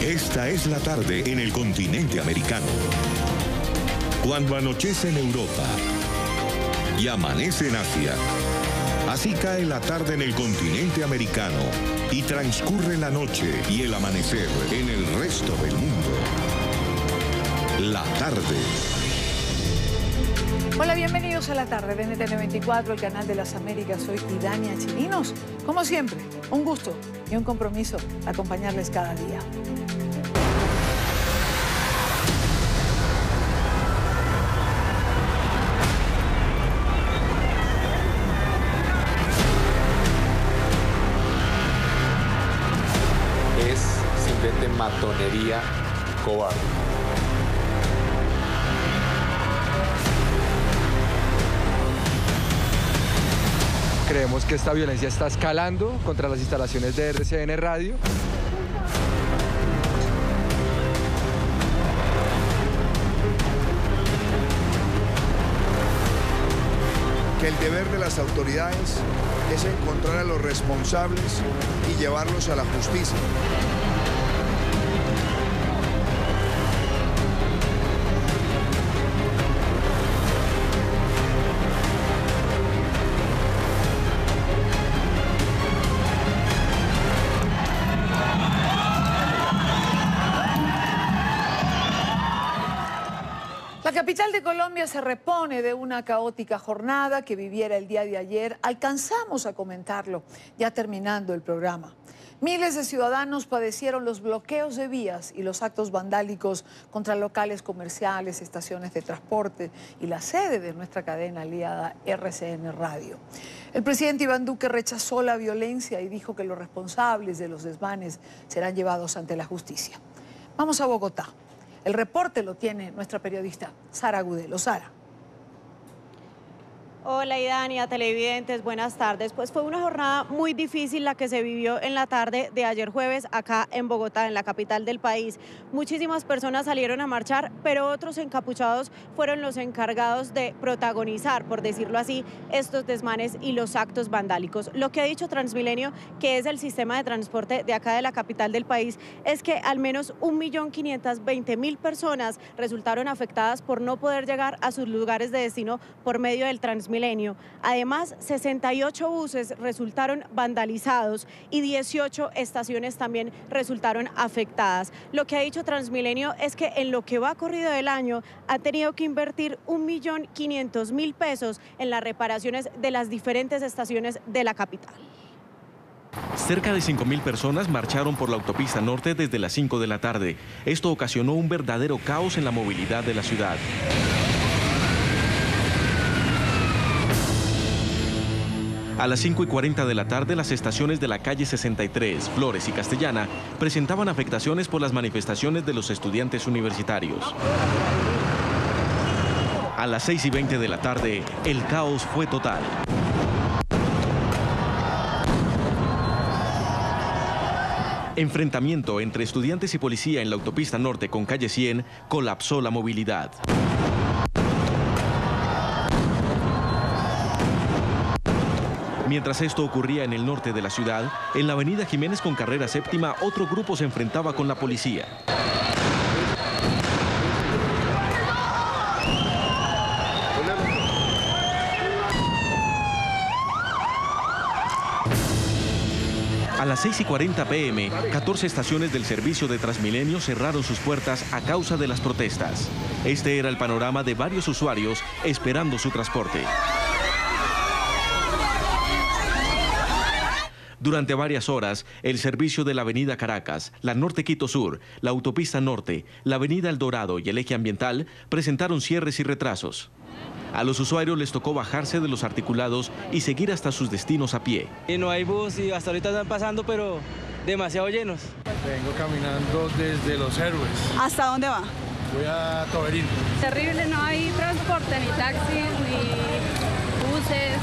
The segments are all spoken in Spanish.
Esta es la tarde en el continente americano. Cuando anochece en Europa y amanece en Asia, así cae la tarde en el continente americano y transcurre la noche y el amanecer en el resto del mundo. La tarde. Hola, bienvenidos a La Tarde de NTN 24, el canal de las Américas. Soy Idania Chirinos. Como siempre, un gusto y un compromiso acompañarles cada día. Es simplemente matonería cobarde. Creemos que esta violencia está escalando contra las instalaciones de RCN Radio. Que el deber de las autoridades es encontrar a los responsables y llevarlos a la justicia. La capital de Colombia se repone de una caótica jornada que viviera el día de ayer. Alcanzamos a comentarlo ya terminando el programa. Miles de ciudadanos padecieron los bloqueos de vías y los actos vandálicos contra locales comerciales, estaciones de transporte y la sede de nuestra cadena aliada RCN Radio. El presidente Iván Duque rechazó la violencia y dijo que los responsables de los desmanes serán llevados ante la justicia. Vamos a Bogotá. El reporte lo tiene nuestra periodista Sara Agudelo. Sara. Hola Idania, televidentes, buenas tardes. Pues fue una jornada muy difícil la que se vivió en la tarde de ayer jueves acá en Bogotá, en la capital del país. Muchísimas personas salieron a marchar, pero otros encapuchados fueron los encargados de protagonizar, por decirlo así, estos desmanes y los actos vandálicos. Lo que ha dicho Transmilenio, que es el sistema de transporte de acá de la capital del país, es que al menos 1.520.000 personas resultaron afectadas por no poder llegar a sus lugares de destino por medio del Transmilenio. Además, 68 buses resultaron vandalizados y 18 estaciones también resultaron afectadas. Lo que ha dicho Transmilenio es que en lo que va corrido del año ha tenido que invertir 1.500.000 pesos en las reparaciones de las diferentes estaciones de la capital. Cerca de 5.000 personas marcharon por la autopista norte desde las 5 de la tarde. Esto ocasionó un verdadero caos en la movilidad de la ciudad. A las 5:40 de la tarde, las estaciones de la calle 63, Flores y Castellana presentaban afectaciones por las manifestaciones de los estudiantes universitarios. A las 6:20 de la tarde, el caos fue total. Enfrentamiento entre estudiantes y policía en la autopista norte con calle 100 colapsó la movilidad. Mientras esto ocurría en el norte de la ciudad, en la avenida Jiménez con carrera séptima, otro grupo se enfrentaba con la policía. A las 6:40 p.m., 14 estaciones del servicio de Transmilenio cerraron sus puertas a causa de las protestas. Este era el panorama de varios usuarios esperando su transporte. Durante varias horas, el servicio de la avenida Caracas, la Norte Quito Sur, la autopista Norte, la avenida El Dorado y el eje ambiental presentaron cierres y retrasos. A los usuarios les tocó bajarse de los articulados y seguir hasta sus destinos a pie. Y no hay bus y hasta ahorita están pasando, pero demasiado llenos. Vengo caminando desde Los Héroes. ¿Hasta dónde va? Voy a Toberín. Terrible, no hay transporte, ni taxis, ni buses.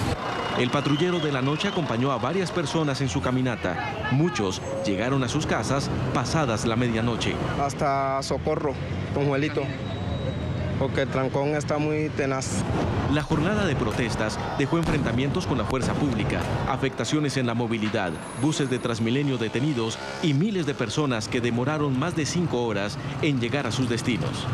El patrullero de la noche acompañó a varias personas en su caminata. Muchos llegaron a sus casas pasadas la medianoche. Hasta Socorro, Don Juelito. porque el trancón está muy tenaz. La jornada de protestas dejó enfrentamientos con la fuerza pública, afectaciones en la movilidad, buses de Transmilenio detenidos y miles de personas que demoraron más de 5 horas en llegar a sus destinos.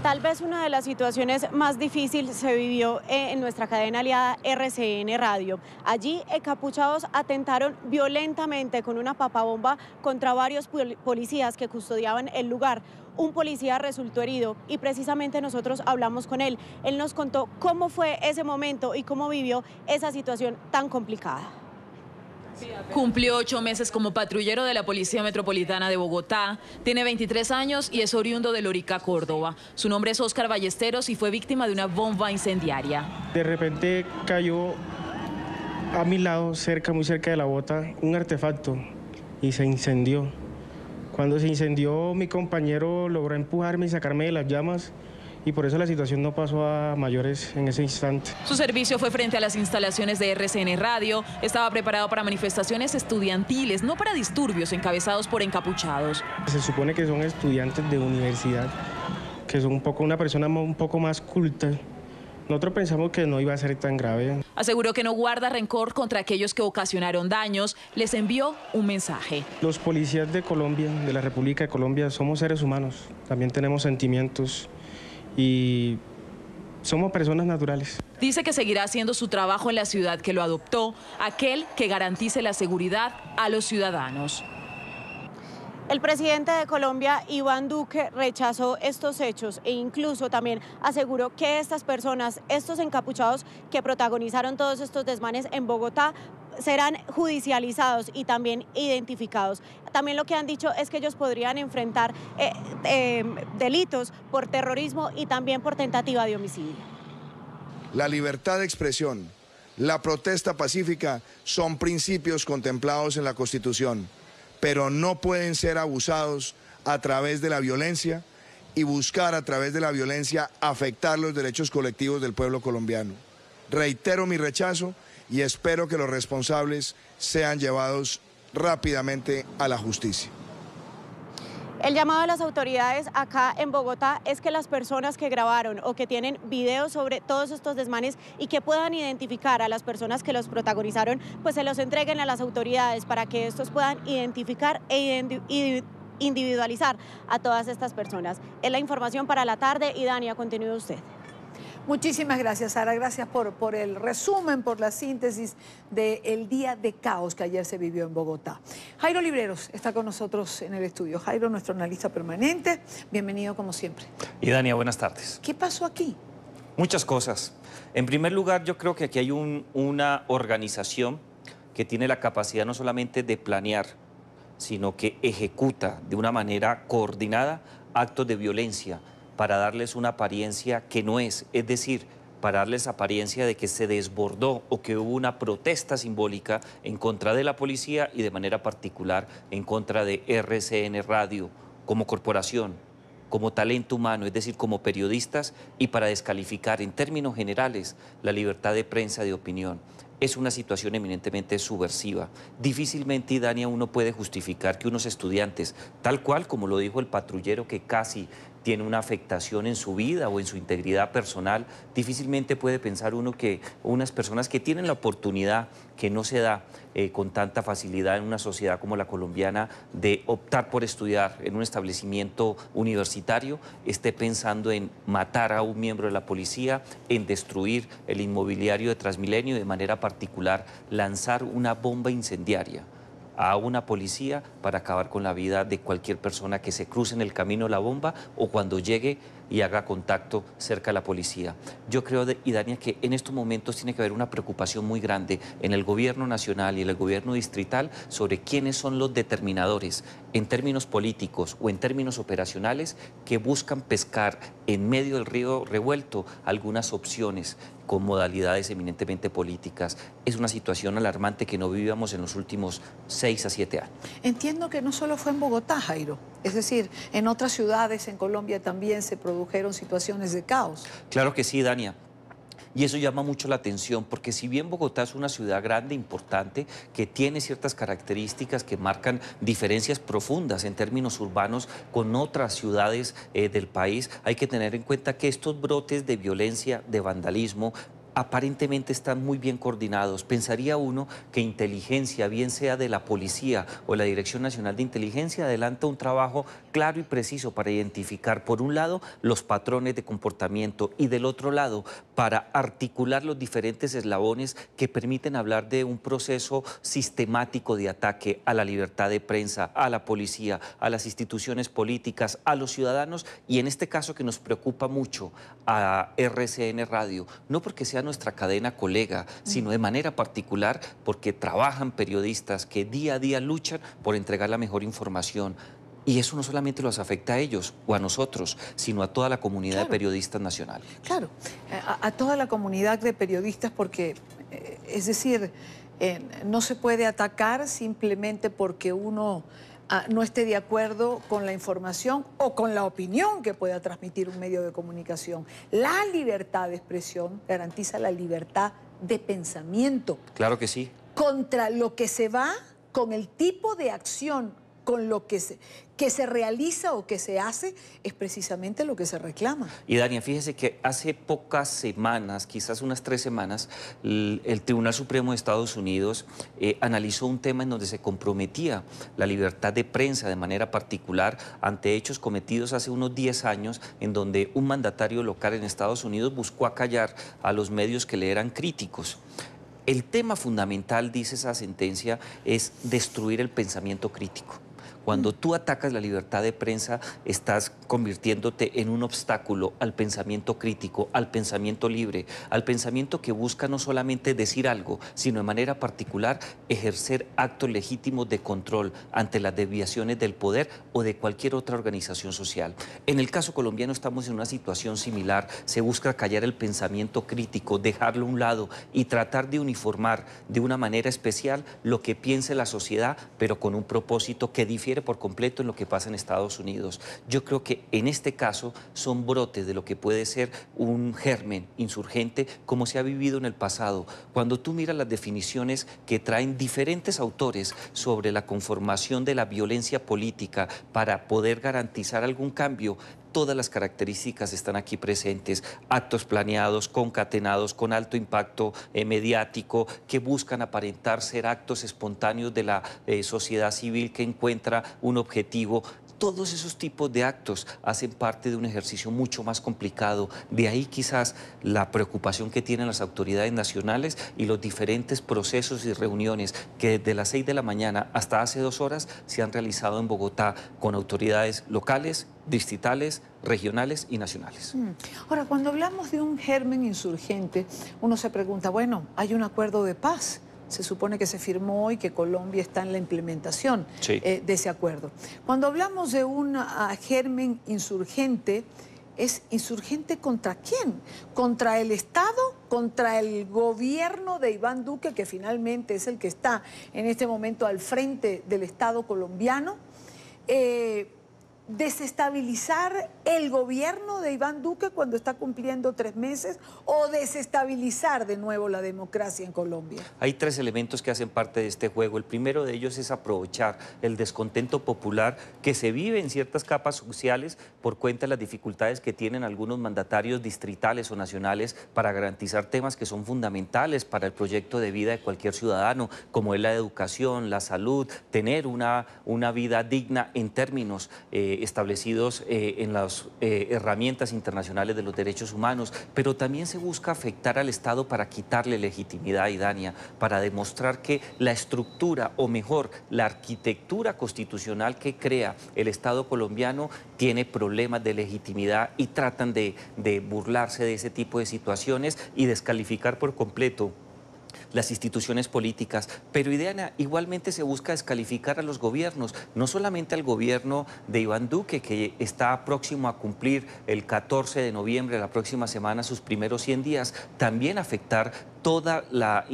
Tal vez una de las situaciones más difíciles se vivió en nuestra cadena aliada RCN Radio. Allí, encapuchados atentaron violentamente con una papabomba contra varios policías que custodiaban el lugar. Un policía resultó herido y precisamente nosotros hablamos con él. Él nos contó cómo fue ese momento y cómo vivió esa situación tan complicada. Cumplió 8 meses como patrullero de la Policía Metropolitana de Bogotá, tiene 23 años y es oriundo de Lorica, Córdoba. Su nombre es Óscar Ballesteros y fue víctima de una bomba incendiaria. De repente cayó a mi lado, muy cerca de la bota, un artefacto y se incendió. Cuando se incendió, mi compañero logró empujarme y sacarme de las llamas. Y por eso la situación no pasó a mayores en ese instante. Su servicio fue frente a las instalaciones de RCN Radio. Estaba preparado para manifestaciones estudiantiles, no para disturbios encabezados por encapuchados. Se supone que son estudiantes de universidad, que son una persona un poco más culta. Nosotros pensamos que no iba a ser tan grave. Aseguró que no guarda rencor contra aquellos que ocasionaron daños. Les envió un mensaje. Los policías de Colombia, de la República de Colombia, somos seres humanos. También tenemos sentimientos. Y somos personas naturales. Dice que seguirá haciendo su trabajo en la ciudad que lo adoptó, aquel que garantice la seguridad a los ciudadanos. El presidente de Colombia, Iván Duque, rechazó estos hechos e incluso también aseguró que estas personas, estos encapuchados que protagonizaron todos estos desmanes en Bogotá, serán judicializados y también identificados. También lo que han dicho es que ellos podrían enfrentar delitos por terrorismo y también por tentativa de homicidio. La libertad de expresión, la protesta pacífica son principios contemplados en la Constitución, pero no pueden ser abusados a través de la violencia y buscar a través de la violencia afectar los derechos colectivos del pueblo colombiano. Reitero mi rechazo y espero que los responsables sean llevados rápidamente a la justicia. El llamado de las autoridades acá en Bogotá es que las personas que grabaron o que tienen videos sobre todos estos desmanes y que puedan identificar a las personas que los protagonizaron, pues se los entreguen a las autoridades para que estos puedan identificar e individualizar a todas estas personas. Es la información para la tarde y Dania, continúe usted. Muchísimas gracias, Sara. Gracias por el resumen, por la síntesis del día de caos que ayer se vivió en Bogotá. Jairo Libreros está con nosotros en el estudio. Jairo, nuestro analista permanente. Bienvenido como siempre. Y Dania, buenas tardes. ¿Qué pasó aquí? Muchas cosas. En primer lugar, yo creo que aquí hay una organización que tiene la capacidad no solamente de planear, sino que ejecuta de una manera coordinada actos de violencia, para darles una apariencia que no es decir, para darles apariencia de que se desbordó o que hubo una protesta simbólica en contra de la policía y de manera particular en contra de RCN Radio como corporación, como talento humano, es decir, como periodistas y para descalificar en términos generales la libertad de prensa y de opinión. Es una situación eminentemente subversiva. Difícilmente, Dania, uno puede justificar que unos estudiantes, tal cual como lo dijo el patrullero que casi tiene una afectación en su vida o en su integridad personal, difícilmente puede pensar uno que unas personas que tienen la oportunidad que no se da con tanta facilidad en una sociedad como la colombiana de optar por estudiar en un establecimiento universitario, esté pensando en matar a un miembro de la policía, en destruir el inmobiliario de Transmilenio y de manera particular lanzar una bomba incendiaria a una policía para acabar con la vida de cualquier persona que se cruce en el camino de la bomba o cuando llegue y haga contacto cerca de la policía. Yo creo, Dania, que en estos momentos tiene que haber una preocupación muy grande en el gobierno nacional y en el gobierno distrital sobre quiénes son los determinadores en términos políticos o en términos operacionales que buscan pescar en medio del río revuelto algunas opciones con modalidades eminentemente políticas. Es una situación alarmante que no vivíamos en los últimos 6 a 7 años. Entiendo que no solo fue en Bogotá, Jairo. Es decir, en otras ciudades en Colombia también se produjeron situaciones de caos. Claro que sí, Dania. Y eso llama mucho la atención, porque si bien Bogotá es una ciudad grande, importante, que tiene ciertas características que marcan diferencias profundas en términos urbanos con otras ciudades del país, hay que tener en cuenta que estos brotes de violencia, de vandalismo, aparentemente están muy bien coordinados. Pensaría uno que inteligencia, bien sea de la policía o la Dirección Nacional de Inteligencia, adelanta un trabajo claro y preciso para identificar, por un lado, los patrones de comportamiento y del otro lado, para articular los diferentes eslabones que permiten hablar de un proceso sistemático de ataque a la libertad de prensa, a la policía, a las instituciones políticas, a los ciudadanos y en este caso que nos preocupa mucho a RCN Radio, no porque sea nuestra cadena colega, sino de manera particular porque trabajan periodistas que día a día luchan por entregar la mejor información. Y eso no solamente los afecta a ellos o a nosotros, sino a toda la comunidad de periodistas nacionales. Claro, a toda la comunidad de periodistas porque, es decir, no se puede atacar simplemente porque uno no esté de acuerdo con la información o con la opinión que pueda transmitir un medio de comunicación. La libertad de expresión garantiza la libertad de pensamiento. Claro que sí. Contra lo que se va, con el tipo de acción, con lo que se realiza o que se hace, es precisamente lo que se reclama. Y Dania, fíjese que hace pocas semanas, quizás unas 3 semanas, el Tribunal Supremo de Estados Unidos analizó un tema en donde se comprometía la libertad de prensa de manera particular ante hechos cometidos hace unos 10 años, en donde un mandatario local en Estados Unidos buscó acallar a los medios que le eran críticos. El tema fundamental, dice esa sentencia, es destruir el pensamiento crítico. Cuando tú atacas la libertad de prensa, estás convirtiéndote en un obstáculo al pensamiento crítico, al pensamiento libre, al pensamiento que busca no solamente decir algo, sino de manera particular ejercer actos legítimos de control ante las desviaciones del poder o de cualquier otra organización social. En el caso colombiano estamos en una situación similar. Se busca callar el pensamiento crítico, dejarlo a un lado y tratar de uniformar de una manera especial lo que piense la sociedad, pero con un propósito que difiere por completo en lo que pasa en Estados Unidos. Yo creo que en este caso son brotes de lo que puede ser un germen insurgente como se ha vivido en el pasado. Cuando tú miras las definiciones que traen diferentes autores sobre la conformación de la violencia política para poder garantizar algún cambio, todas las características están aquí presentes, actos planeados, concatenados, con alto impacto mediático, que buscan aparentar ser actos espontáneos de la sociedad civil que encuentra un objetivo. Todos esos tipos de actos hacen parte de un ejercicio mucho más complicado. De ahí quizás la preocupación que tienen las autoridades nacionales y los diferentes procesos y reuniones que desde las 6 de la mañana hasta hace 2 horas se han realizado en Bogotá con autoridades locales, distritales, regionales y nacionales. Ahora, cuando hablamos de un germen insurgente, uno se pregunta, bueno, hay un acuerdo de paz. Se supone que se firmó y que Colombia está en la implementación de ese acuerdo. Cuando hablamos de un germen insurgente, ¿es insurgente contra quién? ¿Contra el Estado? ¿Contra el gobierno de Iván Duque, que finalmente es el que está en este momento al frente del Estado colombiano? ¿Desestabilizar el gobierno de Iván Duque cuando está cumpliendo 3 meses o desestabilizar de nuevo la democracia en Colombia? Hay 3 elementos que hacen parte de este juego. El primero de ellos es aprovechar el descontento popular que se vive en ciertas capas sociales por cuenta de las dificultades que tienen algunos mandatarios distritales o nacionales para garantizar temas que son fundamentales para el proyecto de vida de cualquier ciudadano, como es la educación, la salud, tener una vida digna en términos establecidos en las herramientas internacionales de los derechos humanos, pero también se busca afectar al Estado para quitarle legitimidad, Dania, para demostrar que la estructura, o mejor, la arquitectura constitucional que crea el Estado colombiano tiene problemas de legitimidad y tratan de burlarse de ese tipo de situaciones y descalificar por completo las instituciones políticas, pero igualmente se busca descalificar a los gobiernos, no solamente al gobierno de Iván Duque, que está próximo a cumplir el 14 de noviembre, la próxima semana, sus primeros 100 días, también afectar toda la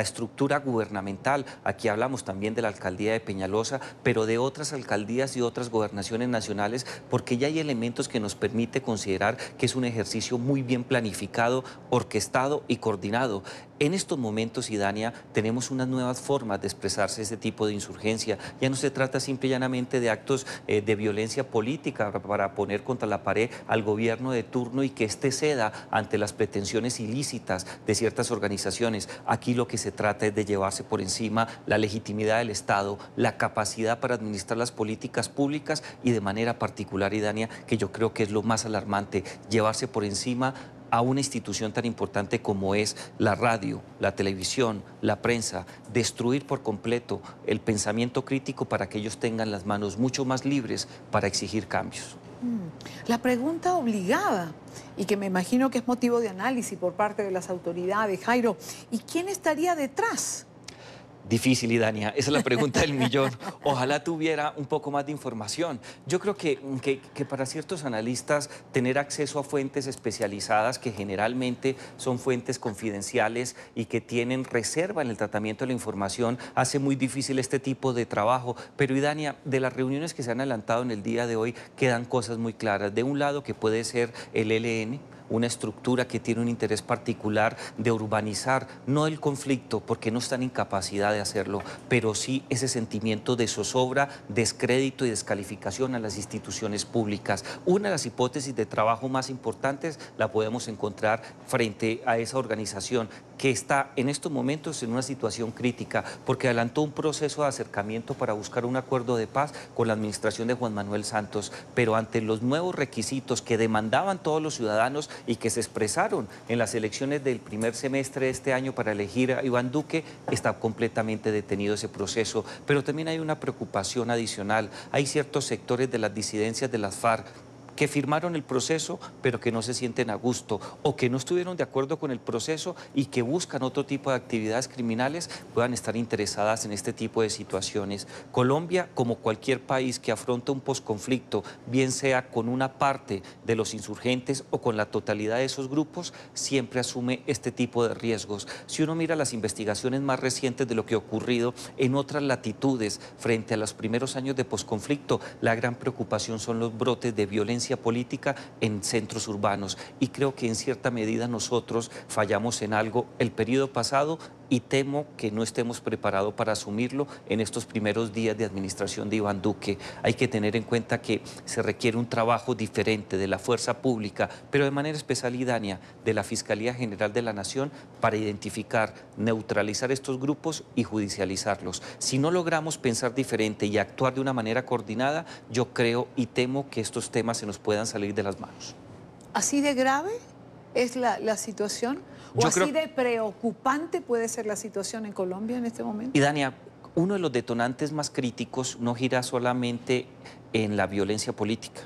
estructura gubernamental. Aquí hablamos también de la alcaldía de Peñalosa, pero de otras alcaldías y otras gobernaciones nacionales, porque ya hay elementos que nos permite considerar que es un ejercicio muy bien planificado, orquestado y coordinado. En estos momentos, Idania, tenemos unas nuevas formas de expresarse este tipo de insurgencia. Ya no se trata simple y llanamente de actos de violencia política para poner contra la pared al gobierno de turno y que éste ceda ante las pretensiones ilícitas de ciertas organizaciones. Aquí lo que se trata es de llevarse por encima la legitimidad del Estado, la capacidad para administrar las políticas públicas y de manera particular, Idania, que yo creo que es lo más alarmante, llevarse por encima a una institución tan importante como es la radio, la televisión, la prensa, destruir por completo el pensamiento crítico para que ellos tengan las manos mucho más libres para exigir cambios. La pregunta obligada, y que me imagino que es motivo de análisis por parte de las autoridades, Jairo, ¿y quién estaría detrás? Difícil, Idania, esa es la pregunta del millón. Ojalá tuviera un poco más de información. Yo creo que para ciertos analistas tener acceso a fuentes especializadas, que generalmente son fuentes confidenciales y que tienen reserva en el tratamiento de la información, hace muy difícil este tipo de trabajo. Pero, Idania, de las reuniones que se han adelantado en el día de hoy, quedan cosas muy claras. De un lado, que puede ser el ELN, una estructura que tiene un interés particular de urbanizar, no el conflicto, porque no están en capacidad de hacerlo, pero sí ese sentimiento de zozobra, descrédito y descalificación a las instituciones públicas. Una de las hipótesis de trabajo más importantes la podemos encontrar frente a esa organización, que está en estos momentos en una situación crítica, porque adelantó un proceso de acercamiento para buscar un acuerdo de paz con la administración de Juan Manuel Santos, pero ante los nuevos requisitos que demandaban todos los ciudadanos y que se expresaron en las elecciones del primer semestre de este año para elegir a Iván Duque, está completamente detenido ese proceso. Pero también hay una preocupación adicional. Hay ciertos sectores de las disidencias de las FARC que firmaron el proceso, pero que no se sienten a gusto, o que no estuvieron de acuerdo con el proceso y que buscan otro tipo de actividades criminales, puedan estar interesadas en este tipo de situaciones. Colombia, como cualquier país que afronta un posconflicto, bien sea con una parte de los insurgentes o con la totalidad de esos grupos, siempre asume este tipo de riesgos. Si uno mira las investigaciones más recientes de lo que ha ocurrido en otras latitudes frente a los primeros años de posconflicto, la gran preocupación son los brotes de violencia política en centros urbanos, y creo que en cierta medida nosotros fallamos en algo el periodo pasado y temo que no estemos preparados para asumirlo en estos primeros días de administración de Iván Duque. Hay que tener en cuenta que se requiere un trabajo diferente de la fuerza pública, pero de manera especial, Idania, de la Fiscalía General de la Nación, para identificar, neutralizar estos grupos y judicializarlos. Si no logramos pensar diferente y actuar de una manera coordinada, yo creo y temo que estos temas se nos puedan salir de las manos. ¿Así de grave es la situación? ¿O así de preocupante puede ser la situación en Colombia en este momento? Idania, uno de los detonantes más críticos no gira solamente en la violencia política,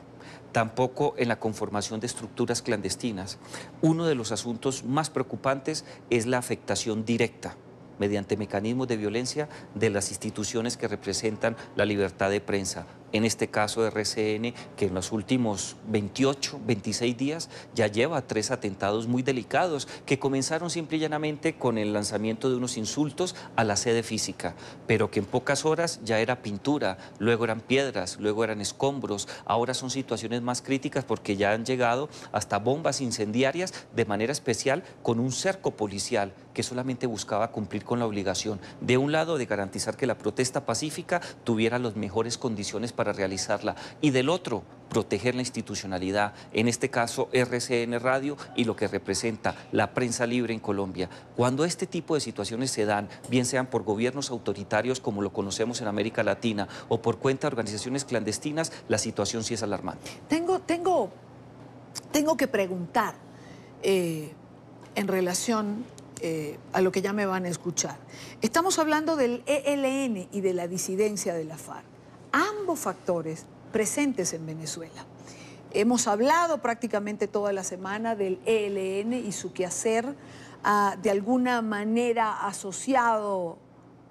tampoco en la conformación de estructuras clandestinas. Uno de los asuntos más preocupantes es la afectación directa mediante mecanismos de violencia de las instituciones que representan la libertad de prensa. En este caso RCN, que en los últimos 28, 26 días ya lleva 3 atentados muy delicados, que comenzaron simple y llanamente con el lanzamiento de unos insultos a la sede física, pero que en pocas horas ya era pintura, luego eran piedras, luego eran escombros. Ahora son situaciones más críticas porque ya han llegado hasta bombas incendiarias, de manera especial con un cerco policial que solamente buscaba cumplir con la obligación, de un lado, de garantizar que la protesta pacífica tuviera las mejores condiciones para realizarla, y del otro, proteger la institucionalidad, en este caso RCN Radio y lo que representa la prensa libre en Colombia. Cuando este tipo de situaciones se dan, bien sean por gobiernos autoritarios como lo conocemos en América Latina o por cuenta de organizaciones clandestinas, la situación sí es alarmante. Tengo que preguntar en relación a lo que ya me van a escuchar. Estamos hablando del ELN y de la disidencia de la FARC. Ambos factores presentes en Venezuela. Hemos hablado prácticamente toda la semana del ELN y su quehacer, de alguna manera asociado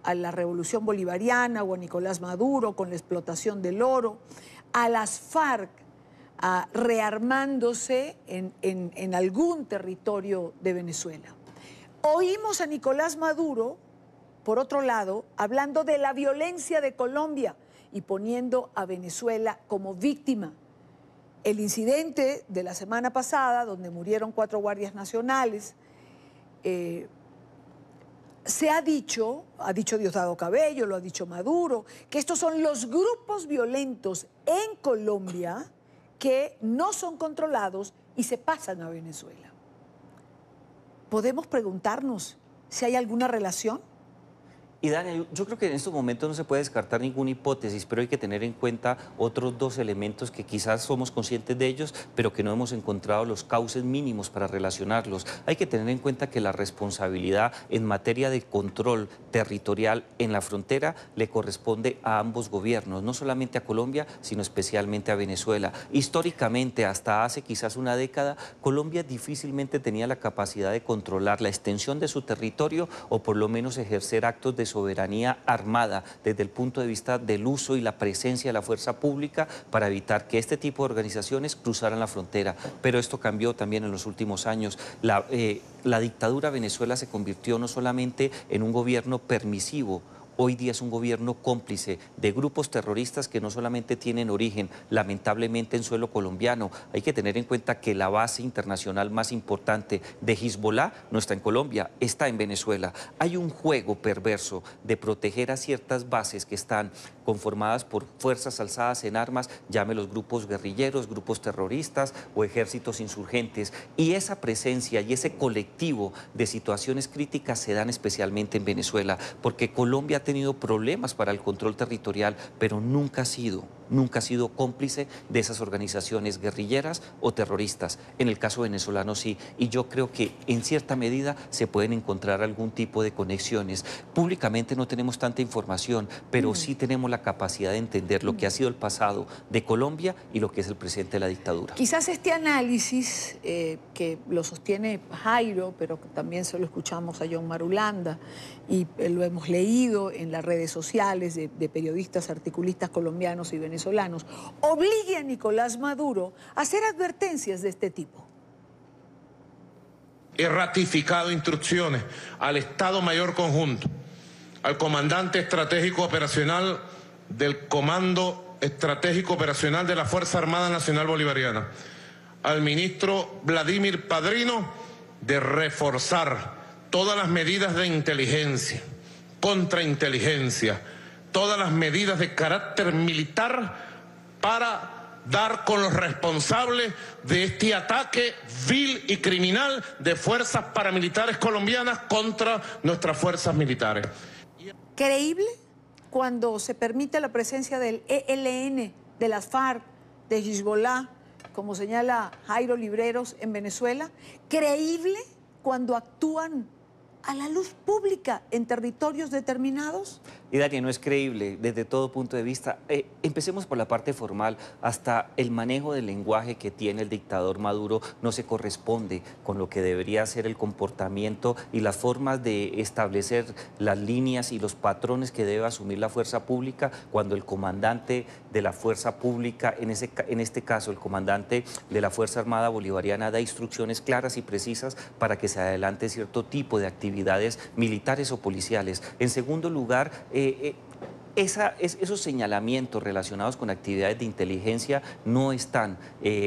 a la revolución bolivariana o a Nicolás Maduro con la explotación del oro, a las FARC rearmándose en algún territorio de Venezuela. Oímos a Nicolás Maduro, por otro lado, hablando de la violencia de Colombia y poniendo a Venezuela como víctima. El incidente de la semana pasada, donde murieron 4 guardias nacionales, se ha dicho Diosdado Cabello, lo ha dicho Maduro, que estos son los grupos violentos en Colombia que no son controlados y se pasan a Venezuela. ¿Podemos preguntarnos si hay alguna relación? Y Dania, yo creo que en estos momentos no se puede descartar ninguna hipótesis, pero hay que tener en cuenta otros 2 elementos que quizás somos conscientes de ellos, pero que no hemos encontrado los cauces mínimos para relacionarlos. Hay que tener en cuenta que la responsabilidad en materia de control territorial en la frontera le corresponde a ambos gobiernos, no solamente a Colombia, sino especialmente a Venezuela. Históricamente, hasta hace quizás una década, Colombia difícilmente tenía la capacidad de controlar la extensión de su territorio o por lo menos ejercer actos de soberanía armada desde el punto de vista del uso y la presencia de la fuerza pública para evitar que este tipo de organizaciones cruzaran la frontera. Pero esto cambió también en los últimos años. La dictadura de Venezuela se convirtió no solamente en un gobierno permisivo, hoy día es un gobierno cómplice de grupos terroristas que no solamente tienen origen, lamentablemente, en suelo colombiano. Hay que tener en cuenta que la base internacional más importante de Hezbollah no está en Colombia, está en Venezuela. Hay un juego perverso de proteger a ciertas bases que están conformadas por fuerzas alzadas en armas, llámelos grupos guerrilleros, grupos terroristas o ejércitos insurgentes. Y esa presencia y ese colectivo de situaciones críticas se dan especialmente en Venezuela, porque Colombia ha tenido problemas para el control territorial, pero nunca ha sido cómplice de esas organizaciones guerrilleras o terroristas. En el caso venezolano sí, y yo creo que en cierta medida se pueden encontrar algún tipo de conexiones. Públicamente no tenemos tanta información, pero sí tenemos la capacidad de entender lo que ha sido el pasado de Colombia y lo que es el presente de la dictadura. Quizás este análisis que lo sostiene Jairo, pero también se lo escuchamos a John Marulanda y lo hemos leído en las redes sociales de periodistas, articulistas colombianos y venezolanos, obligue a Nicolás Maduro a hacer advertencias de este tipo. He ratificado instrucciones al Estado Mayor Conjunto, al Comandante Estratégico Operacional del Comando Estratégico Operacional de la Fuerza Armada Nacional Bolivariana, al ministro Vladimir Padrino, de reforzar todas las medidas de inteligencia, contrainteligencia, todas las medidas de carácter militar para dar con los responsables de este ataque vil y criminal de fuerzas paramilitares colombianas contra nuestras fuerzas militares. ¿Creíble cuando se permite la presencia del ELN, de las FARC, de Hezbollah, como señala Jairo Libreros, en Venezuela? ¿Creíble cuando actúan a la luz pública en territorios determinados? Y Dani, no es creíble desde todo punto de vista. Empecemos por la parte formal. Hasta el manejo del lenguaje que tiene el dictador Maduro no se corresponde con lo que debería ser el comportamiento y las formas de establecer las líneas y los patrones que debe asumir la fuerza pública cuando el comandante de la fuerza pública, en este caso el comandante de la Fuerza Armada Bolivariana, da instrucciones claras y precisas para que se adelante cierto tipo de actividades militares o policiales. En segundo lugar, esos señalamientos relacionados con actividades de inteligencia no están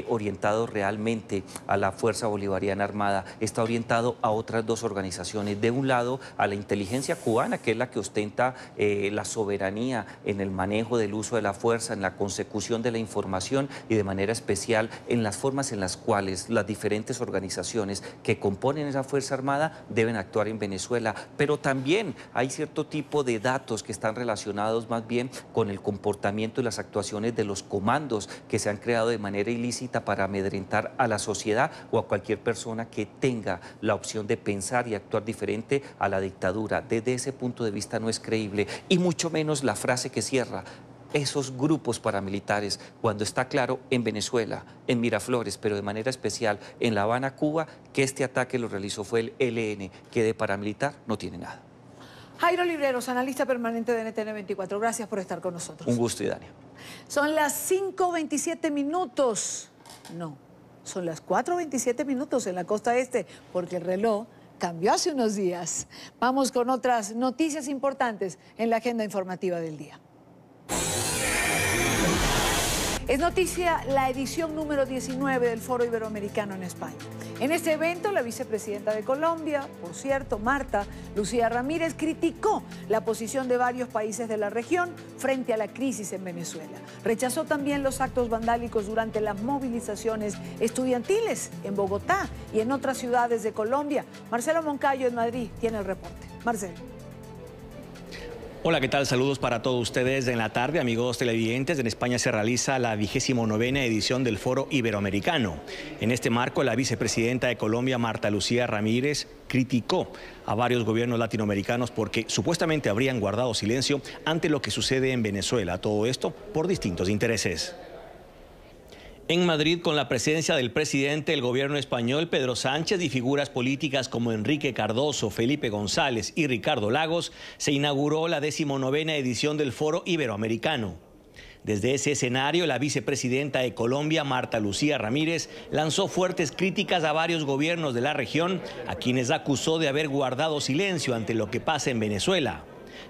orientados realmente a la Fuerza Bolivariana Armada, está orientado a otras 2 organizaciones. De un lado, a la inteligencia cubana, que es la que ostenta la soberanía en el manejo del uso de la fuerza, en la consecución de la información y de manera especial en las formas en las cuales las diferentes organizaciones que componen esa Fuerza Armada deben actuar en Venezuela. Pero también hay cierto tipo de datos que están relacionados más bien con el comportamiento y las actuaciones de los comandos que se han creado de manera ilícita para amedrentar a la sociedad o a cualquier persona que tenga la opción de pensar y actuar diferente a la dictadura. Desde ese punto de vista no es creíble, y mucho menos la frase que cierra: esos grupos paramilitares, cuando está claro en Venezuela, en Miraflores, pero de manera especial en La Habana, Cuba, que este ataque lo realizó fue el ELN, que de paramilitar no tiene nada. Jairo Libreros, analista permanente de NTN 24. Gracias por estar con nosotros. Un gusto, Idania. Son las 5:27 minutos. No, son las 4:27 minutos en la costa este, porque el reloj cambió hace unos días. Vamos con otras noticias importantes en la agenda informativa del día. Es noticia la edición número 19 del Foro Iberoamericano en España. En este evento, la vicepresidenta de Colombia, por cierto, Marta Lucía Ramírez, criticó la posición de varios países de la región frente a la crisis en Venezuela. Rechazó también los actos vandálicos durante las movilizaciones estudiantiles en Bogotá y en otras ciudades de Colombia. Marcelo Moncayo en Madrid tiene el reporte. Marcelo. Hola, ¿qué tal? Saludos para todos ustedes en la tarde, amigos televidentes. En España se realiza la 29ª edición del Foro Iberoamericano. En este marco, la vicepresidenta de Colombia, Marta Lucía Ramírez, criticó a varios gobiernos latinoamericanos porque supuestamente habrían guardado silencio ante lo que sucede en Venezuela. Todo esto por distintos intereses. En Madrid, con la presencia del presidente del gobierno español, Pedro Sánchez, y figuras políticas como Enrique Cardoso, Felipe González y Ricardo Lagos, se inauguró la 19ª edición del Foro Iberoamericano. Desde ese escenario, la vicepresidenta de Colombia, Marta Lucía Ramírez, lanzó fuertes críticas a varios gobiernos de la región, a quienes acusó de haber guardado silencio ante lo que pasa en Venezuela.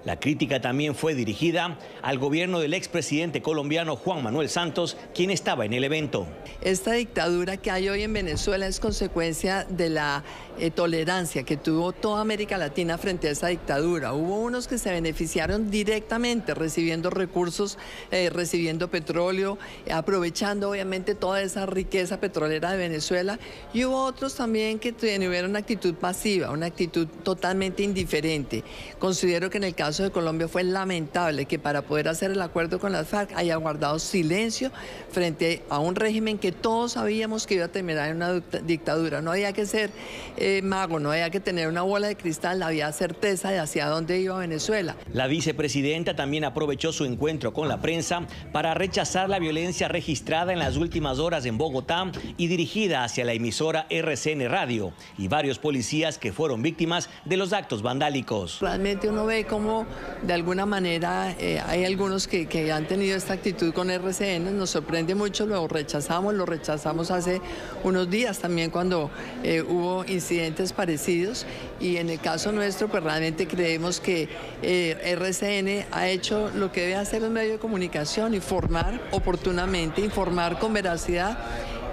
La crítica también fue dirigida al gobierno del expresidente colombiano Juan Manuel Santos, quien estaba en el evento. Esta dictadura que hay hoy en Venezuela es consecuencia de la tolerancia que tuvo toda América Latina frente a esa dictadura. Hubo unos que se beneficiaron directamente recibiendo recursos, recibiendo petróleo, aprovechando obviamente toda esa riqueza petrolera de Venezuela, y hubo otros también que tuvieron una actitud pasiva, una actitud totalmente indiferente. Considero que en el caso de Colombia fue lamentable que para poder hacer el acuerdo con las FARC haya guardado silencio frente a un régimen que todos sabíamos que iba a terminar en una dictadura. No había que ser mago, no había que tener una bola de cristal, había certeza de hacia dónde iba Venezuela. La vicepresidenta también aprovechó su encuentro con la prensa para rechazar la violencia registrada en las últimas horas en Bogotá y dirigida hacia la emisora RCN Radio y varios policías que fueron víctimas de los actos vandálicos. Realmente uno ve cómo de alguna manera hay algunos que han tenido esta actitud con RCN, nos sorprende mucho, lo rechazamos hace unos días también cuando hubo incidentes parecidos, y en el caso nuestro pues realmente creemos que RCN ha hecho lo que debe hacer un medio de comunicación: informar oportunamente, informar con veracidad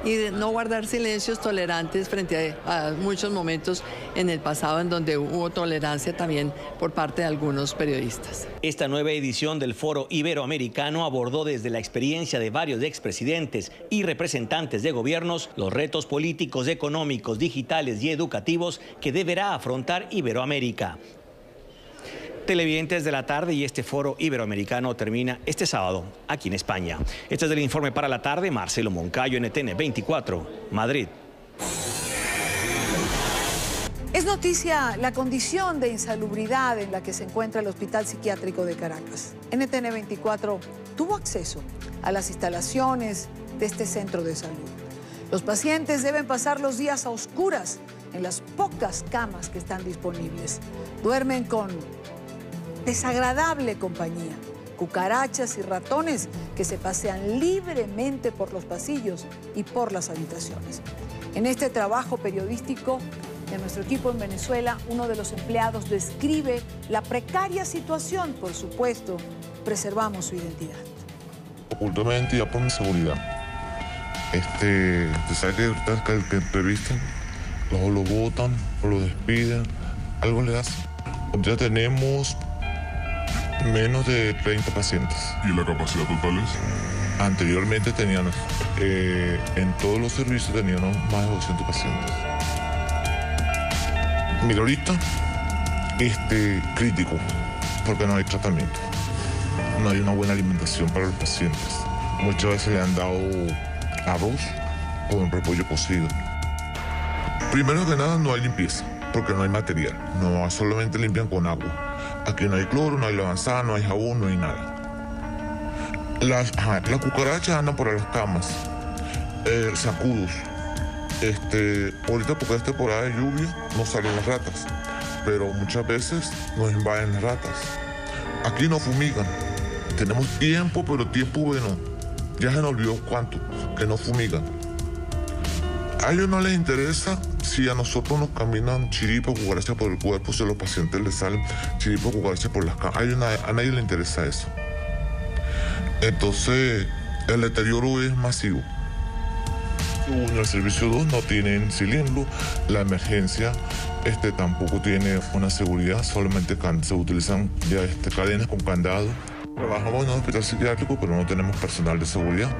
y de no guardar silencios tolerantes frente a muchos momentos en el pasado en donde hubo tolerancia también por parte de algunos periodistas. Esta nueva edición del Foro Iberoamericano abordó desde la experiencia de varios expresidentes y representantes de gobiernos los retos políticos, económicos, digitales y educativos que deberá afrontar Iberoamérica. Televidentes de la tarde, y este Foro Iberoamericano termina este sábado aquí en España. Este es el informe para la tarde. Marcelo Moncayo, NTN 24, Madrid. Es noticia la condición de insalubridad en la que se encuentra el Hospital Psiquiátrico de Caracas. NTN 24 tuvo acceso a las instalaciones de este centro de salud. Los pacientes deben pasar los días a oscuras en las pocas camas que están disponibles. Duermen con desagradable compañía, cucarachas y ratones que se pasean libremente por los pasillos y por las habitaciones. En este trabajo periodístico de nuestro equipo en Venezuela, uno de los empleados describe la precaria situación. Por supuesto, preservamos su identidad. Ocultamente, ya por mi seguridad. Tú sabes que ahorita que entrevistan, luego lo botan o lo despiden, algo le hace. Ya tenemos menos de 30 pacientes. ¿Y la capacidad total es? Anteriormente teníamos, en todos los servicios teníamos más de 200 pacientes. Mira, ahorita, crítico, porque no hay tratamiento. No hay una buena alimentación para los pacientes. Muchas veces le han dado arroz con repollo cocido. Primero que nada, no hay limpieza, porque no hay material. No solamente limpian con agua. Aquí no hay cloro, no hay lavanzada, no hay jabón, no hay nada. Las cucarachas andan por las camas, sacudos. Ahorita porque es temporada de lluvia no salen las ratas, pero muchas veces nos invaden las ratas. Aquí no fumigan. Tenemos tiempo, pero tiempo bueno. Ya se nos olvidó cuánto, que no fumigan. A ellos no les interesa Si a nosotros nos caminan chiripa, cucaracha por el cuerpo, si a los pacientes les salen chiripa, cucaracha por las camas, a nadie le interesa eso. Entonces, el deterioro es masivo. En el servicio 2 no tienen cilindro, la emergencia tampoco tiene una seguridad, solamente se utilizan ya cadenas con candado. Trabajamos en un hospital psiquiátrico, pero no tenemos personal de seguridad.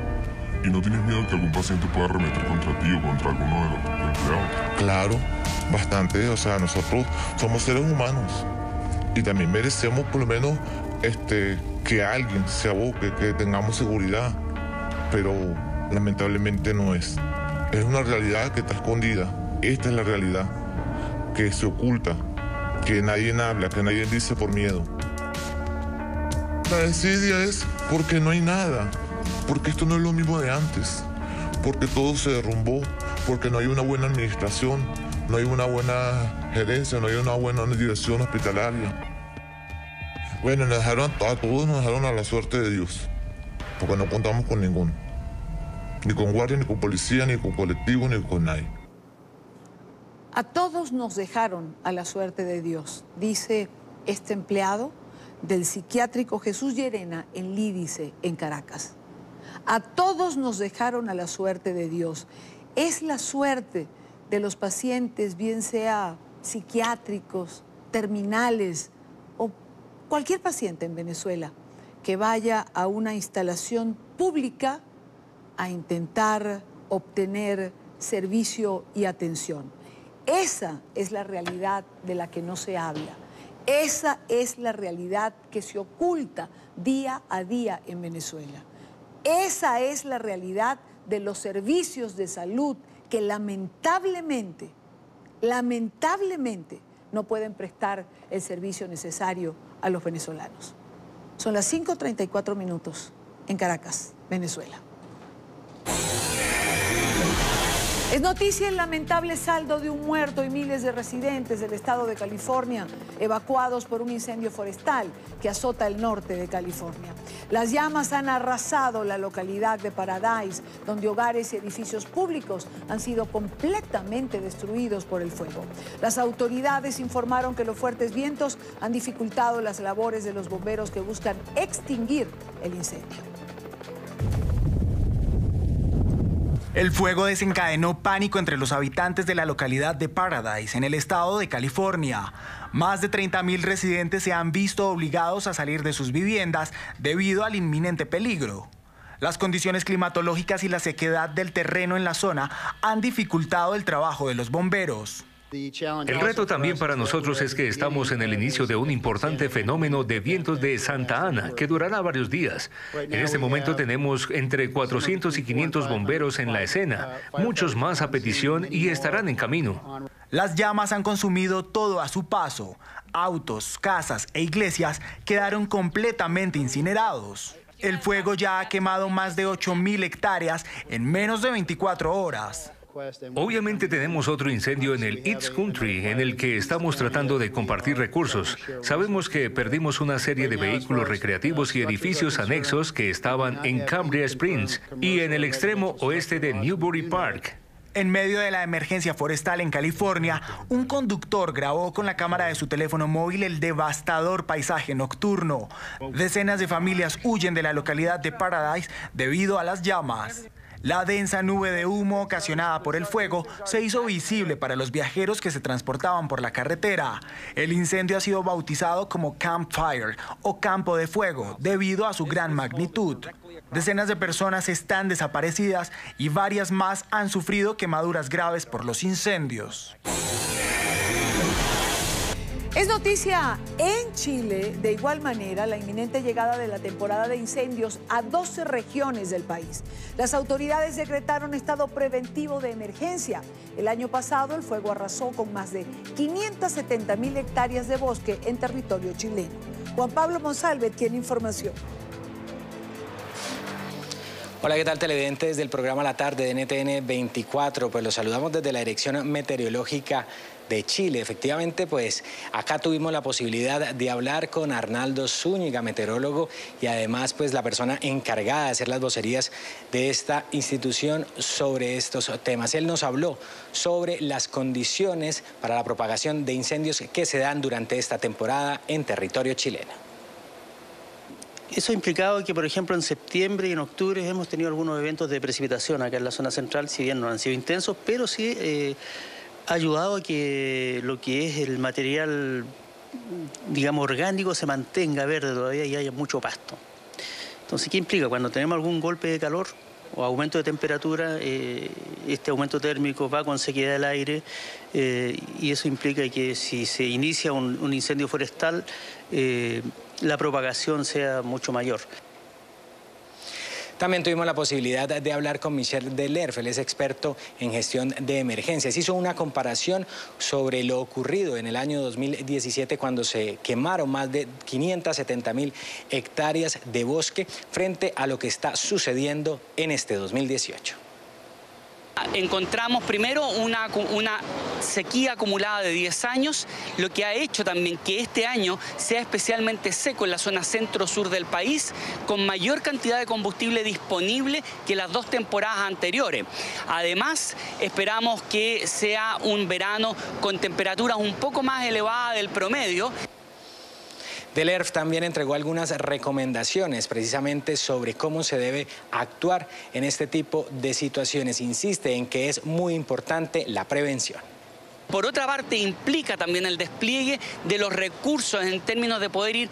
¿Y no tienes miedo que algún paciente pueda arremeter contra ti o contra alguno de los empleados? Claro, bastante. O sea, nosotros somos seres humanos y también merecemos por lo menos que alguien se aboque, que tengamos seguridad, pero lamentablemente no es. Es una realidad que está escondida. Esta es la realidad que se oculta, que nadie habla, que nadie dice por miedo. La desidia es porque no hay nada, porque esto no es lo mismo de antes, porque todo se derrumbó, porque no hay una buena administración, no hay una buena gerencia, no hay una buena dirección hospitalaria. Bueno, a todos nos dejaron a la suerte de Dios, porque no contamos con ninguno. Ni con guardia, ni con policía, ni con colectivo, ni con nadie. A todos nos dejaron a la suerte de Dios, dice este empleado del psiquiátrico Jesús Llerena en Lídice, en Caracas. A todos nos dejaron a la suerte de Dios. Es la suerte de los pacientes, bien sea psiquiátricos, terminales o cualquier paciente en Venezuela que vaya a una instalación pública a intentar obtener servicio y atención. Esa es la realidad de la que no se habla. Esa es la realidad que se oculta día a día en Venezuela. Esa es la realidad de los servicios de salud que lamentablemente no pueden prestar el servicio necesario a los venezolanos. Son las 5:34 minutos en Caracas, Venezuela. Es noticia el lamentable saldo de un muerto y miles de residentes del estado de California evacuados por un incendio forestal que azota el norte de California. Las llamas han arrasado la localidad de Paradise, donde hogares y edificios públicos han sido completamente destruidos por el fuego. Las autoridades informaron que los fuertes vientos han dificultado las labores de los bomberos que buscan extinguir el incendio. El fuego desencadenó pánico entre los habitantes de la localidad de Paradise, en el estado de California. Más de 30.000 residentes se han visto obligados a salir de sus viviendas debido al inminente peligro. Las condiciones climatológicas y la sequedad del terreno en la zona han dificultado el trabajo de los bomberos. El reto también para nosotros es que estamos en el inicio de un importante fenómeno de vientos de Santa Ana que durará varios días. En este momento tenemos entre 400 y 500 bomberos en la escena, muchos más a petición y estarán en camino. Las llamas han consumido todo a su paso. Autos, casas e iglesias quedaron completamente incinerados. El fuego ya ha quemado más de 8.000 hectáreas en menos de 24 horas. Obviamente tenemos otro incendio en el East Country, en el que estamos tratando de compartir recursos. Sabemos que perdimos una serie de vehículos recreativos y edificios anexos que estaban en Cambria Springs y en el extremo oeste de Newbury Park. En medio de la emergencia forestal en California, un conductor grabó con la cámara de su teléfono móvil el devastador paisaje nocturno. Decenas de familias huyen de la localidad de Paradise debido a las llamas. La densa nube de humo ocasionada por el fuego se hizo visible para los viajeros que se transportaban por la carretera. El incendio ha sido bautizado como Campfire o Campo de Fuego debido a su gran magnitud. Decenas de personas están desaparecidas y varias más han sufrido quemaduras graves por los incendios. Es noticia en Chile, de igual manera, la inminente llegada de la temporada de incendios a 12 regiones del país. Las autoridades decretaron estado preventivo de emergencia. El año pasado, el fuego arrasó con más de 570.000 hectáreas de bosque en territorio chileno. Juan Pablo Monsalve tiene información. Hola, ¿qué tal, televidentes del programa La Tarde de NTN 24? Pues los saludamos desde la Dirección Meteorológica de Chile. Efectivamente, pues acá tuvimos la posibilidad de hablar con Arnaldo Zúñiga, meteorólogo y además pues la persona encargada de hacer las vocerías de esta institución sobre estos temas. Él nos habló sobre las condiciones para la propagación de incendios que se dan durante esta temporada en territorio chileno. Eso ha implicado que, por ejemplo, en septiembre y en octubre hemos tenido algunos eventos de precipitación acá en la zona central, si bien no han sido intensos, pero sí ha ayudado a que lo que es el material, digamos, orgánico se mantenga verde todavía y haya mucho pasto. Entonces, ¿qué implica? Cuando tenemos algún golpe de calor o aumento de temperatura, este aumento térmico va con sequedad del aire y eso implica que si se inicia un incendio forestal, la propagación sea mucho mayor. También tuvimos la posibilidad de hablar con Michel Delerf, él es experto en gestión de emergencias. Hizo una comparación sobre lo ocurrido en el año 2017 cuando se quemaron más de 570.000 hectáreas de bosque frente a lo que está sucediendo en este 2018. Encontramos primero una sequía acumulada de 10 años, lo que ha hecho también que este año sea especialmente seco en la zona centro-sur del país, con mayor cantidad de combustible disponible que las dos temporadas anteriores. Además, esperamos que sea un verano con temperaturas un poco más elevadas del promedio. Delerf también entregó algunas recomendaciones precisamente sobre cómo se debe actuar en este tipo de situaciones. Insiste en que es muy importante la prevención. Por otra parte, implica también el despliegue de los recursos en términos de poder ir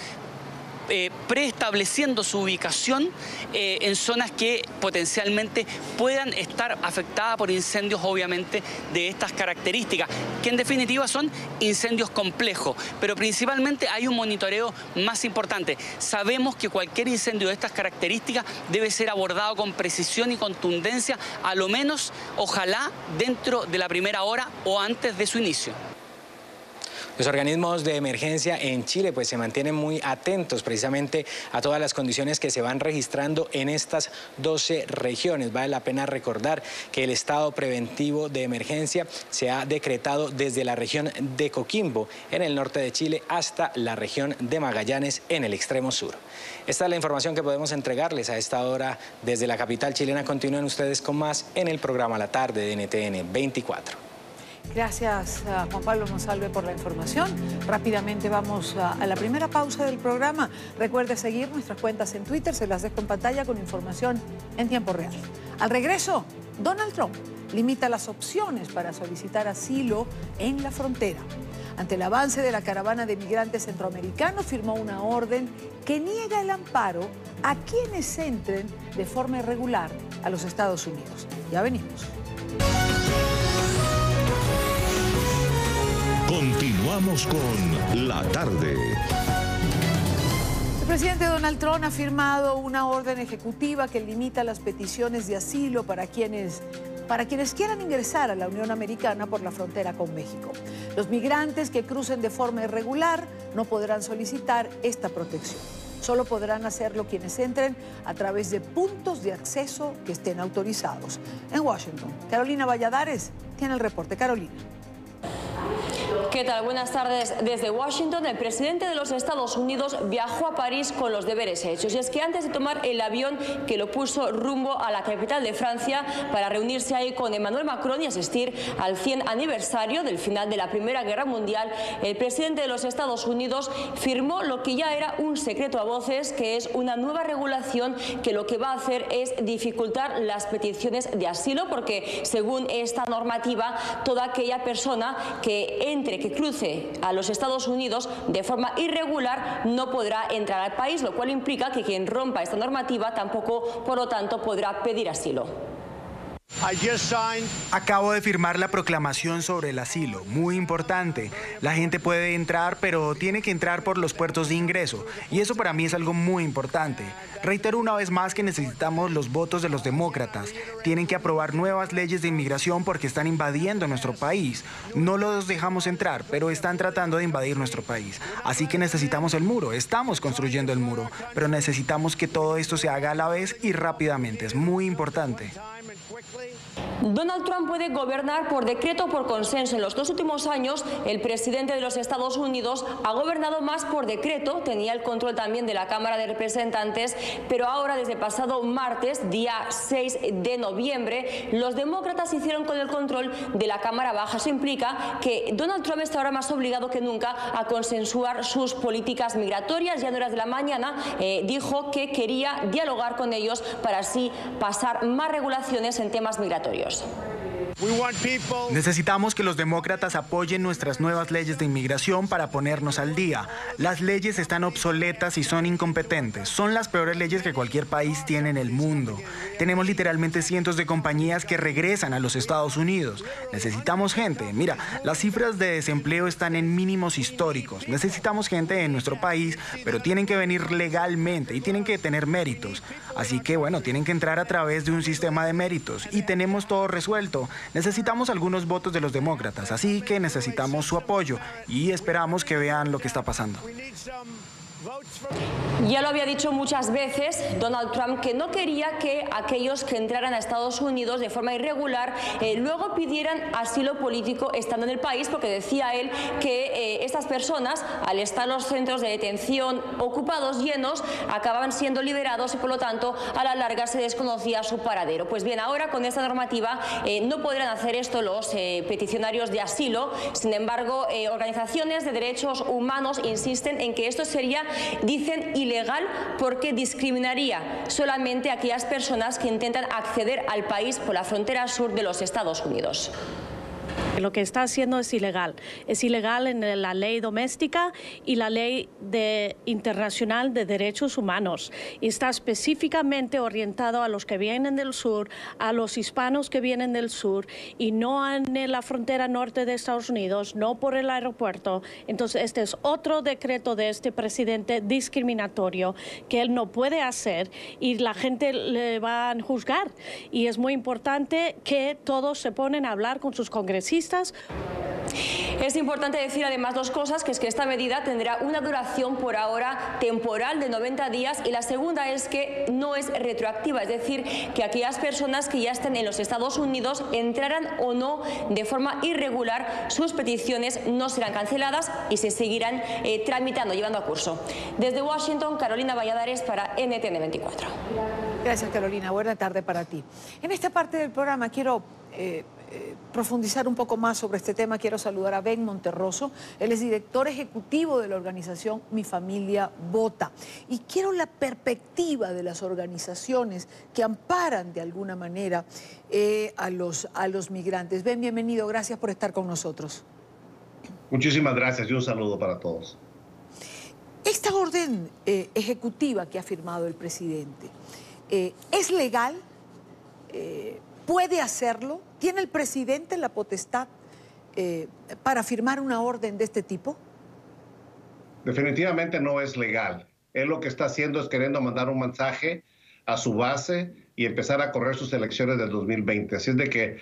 preestableciendo su ubicación en zonas que potencialmente puedan estar afectadas por incendios, obviamente, de estas características, que en definitiva son incendios complejos, pero principalmente hay un monitoreo más importante. Sabemos que cualquier incendio de estas características debe ser abordado con precisión y contundencia, a lo menos, ojalá, dentro de la primera hora o antes de su inicio. Los organismos de emergencia en Chile pues se mantienen muy atentos precisamente a todas las condiciones que se van registrando en estas 12 regiones. Vale la pena recordar que el estado preventivo de emergencia se ha decretado desde la región de Coquimbo en el norte de Chile hasta la región de Magallanes en el extremo sur. Esta es la información que podemos entregarles a esta hora desde la capital chilena. Continúen ustedes con más en el programa La Tarde de NTN 24. Gracias a Juan Pablo Monsalve por la información. Rápidamente vamos a la primera pausa del programa. Recuerde seguir nuestras cuentas en Twitter, se las dejo en pantalla con información en tiempo real. Al regreso, Donald Trump limita las opciones para solicitar asilo en la frontera. Ante el avance de la caravana de migrantes centroamericanos, firmó una orden que niega el amparo a quienes entren de forma irregular a los Estados Unidos. Ya venimos. Continuamos con La Tarde. El presidente Donald Trump ha firmado una orden ejecutiva que limita las peticiones de asilo para quienes quieran ingresar a la Unión Americana por la frontera con México. Los migrantes que crucen de forma irregular no podrán solicitar esta protección. Solo podrán hacerlo quienes entren a través de puntos de acceso que estén autorizados. En Washington, Carolina Valladares tiene el reporte. Carolina. ¿Qué tal? Buenas tardes. Desde Washington, el presidente de los Estados Unidos viajó a París con los deberes hechos. Y es que antes de tomar el avión que lo puso rumbo a la capital de Francia para reunirse ahí con Emmanuel Macron y asistir al 100 aniversario del final de la Primera Guerra Mundial, el presidente de los Estados Unidos firmó lo que ya era un secreto a voces, que es una nueva regulación que lo que va a hacer es dificultar las peticiones de asilo, porque según esta normativa, toda aquella persona que cruce a los Estados Unidos de forma irregular no podrá entrar al país, lo cual implica que quien rompa esta normativa tampoco, por lo tanto, podrá pedir asilo. Acabo de firmar la proclamación sobre el asilo, muy importante. La gente puede entrar, pero tiene que entrar por los puertos de ingreso, y eso para mí es algo muy importante. Reitero una vez más que necesitamos los votos de los demócratas. Tienen que aprobar nuevas leyes de inmigración porque están invadiendo nuestro país. No los dejamos entrar, pero están tratando de invadir nuestro país. Así que necesitamos el muro, estamos construyendo el muro, pero necesitamos que todo esto se haga a la vez y rápidamente, es muy importante. Donald Trump puede gobernar por decreto o por consenso. En los 2 últimos años, el presidente de los Estados Unidos ha gobernado más por decreto, tenía el control también de la Cámara de Representantes, pero ahora, desde pasado martes, día 6 de noviembre, los demócratas hicieron con el control de la Cámara Baja. Eso implica que Donald Trump está ahora más obligado que nunca a consensuar sus políticas migratorias. Ya en horas de la mañana dijo que quería dialogar con ellos para así pasar más regulaciones en temas migratorios. Necesitamos que los demócratas apoyen nuestras nuevas leyes de inmigración para ponernos al día. Las leyes están obsoletas y son incompetentes. Son las peores leyes que cualquier país tiene en el mundo. Tenemos literalmente cientos de compañías que regresan a los Estados Unidos. Necesitamos gente. Mira, las cifras de desempleo están en mínimos históricos. Necesitamos gente en nuestro país, pero tienen que venir legalmente y tienen que tener méritos. Así que, bueno, tienen que entrar a través de un sistema de méritos y tenemos todo resuelto. Necesitamos algunos votos de los demócratas, así que necesitamos su apoyo y esperamos que vean lo que está pasando. Ya lo había dicho muchas veces Donald Trump, que no quería que aquellos que entraran a Estados Unidos de forma irregular luego pidieran asilo político estando en el país, porque decía él que estas personas, al estar los centros de detención ocupados, llenos, acababan siendo liberados y por lo tanto a la larga se desconocía su paradero. Pues bien, ahora con esta normativa no podrán hacer esto los peticionarios de asilo. Sin embargo, organizaciones de derechos humanos insisten en que esto sería, dicen, ilegal, porque discriminaría solamente a aquellas personas que intentan acceder al país por la frontera sur de los Estados Unidos. Lo que está haciendo es ilegal. Es ilegal en la ley doméstica y la ley internacional de derechos humanos. Y está específicamente orientado a los que vienen del sur, a los hispanos que vienen del sur y no en la frontera norte de Estados Unidos, no por el aeropuerto. Entonces, este es otro decreto de este presidente discriminatorio que él no puede hacer y la gente le va a juzgar. Y es muy importante que todos se ponen a hablar con sus congresistas. Es importante decir además dos cosas, que es que esta medida tendrá una duración por ahora temporal de 90 días y la segunda es que no es retroactiva, es decir, que aquellas personas que ya estén en los Estados Unidos, entraran o no de forma irregular, sus peticiones no serán canceladas y se seguirán tramitando, llevando a curso. Desde Washington, Carolina Valladares para NTN 24. Gracias, Carolina. Buena tarde para ti. En esta parte del programa quiero profundizar un poco más sobre este tema. Quiero saludar a Ben Monterroso. Él es director ejecutivo de la organización Mi Familia Vota. Y quiero la perspectiva de las organizaciones que amparan de alguna manera a los migrantes. Ben, bienvenido. Gracias por estar con nosotros. Muchísimas gracias y un saludo para todos. Esta orden ejecutiva que ha firmado el presidente, ¿es legal? ¿Puede hacerlo? ¿Tiene el presidente la potestad para firmar una orden de este tipo? Definitivamente no es legal. Él lo que está haciendo es queriendo mandar un mensaje a su base y empezar a correr sus elecciones del 2020. Así es de que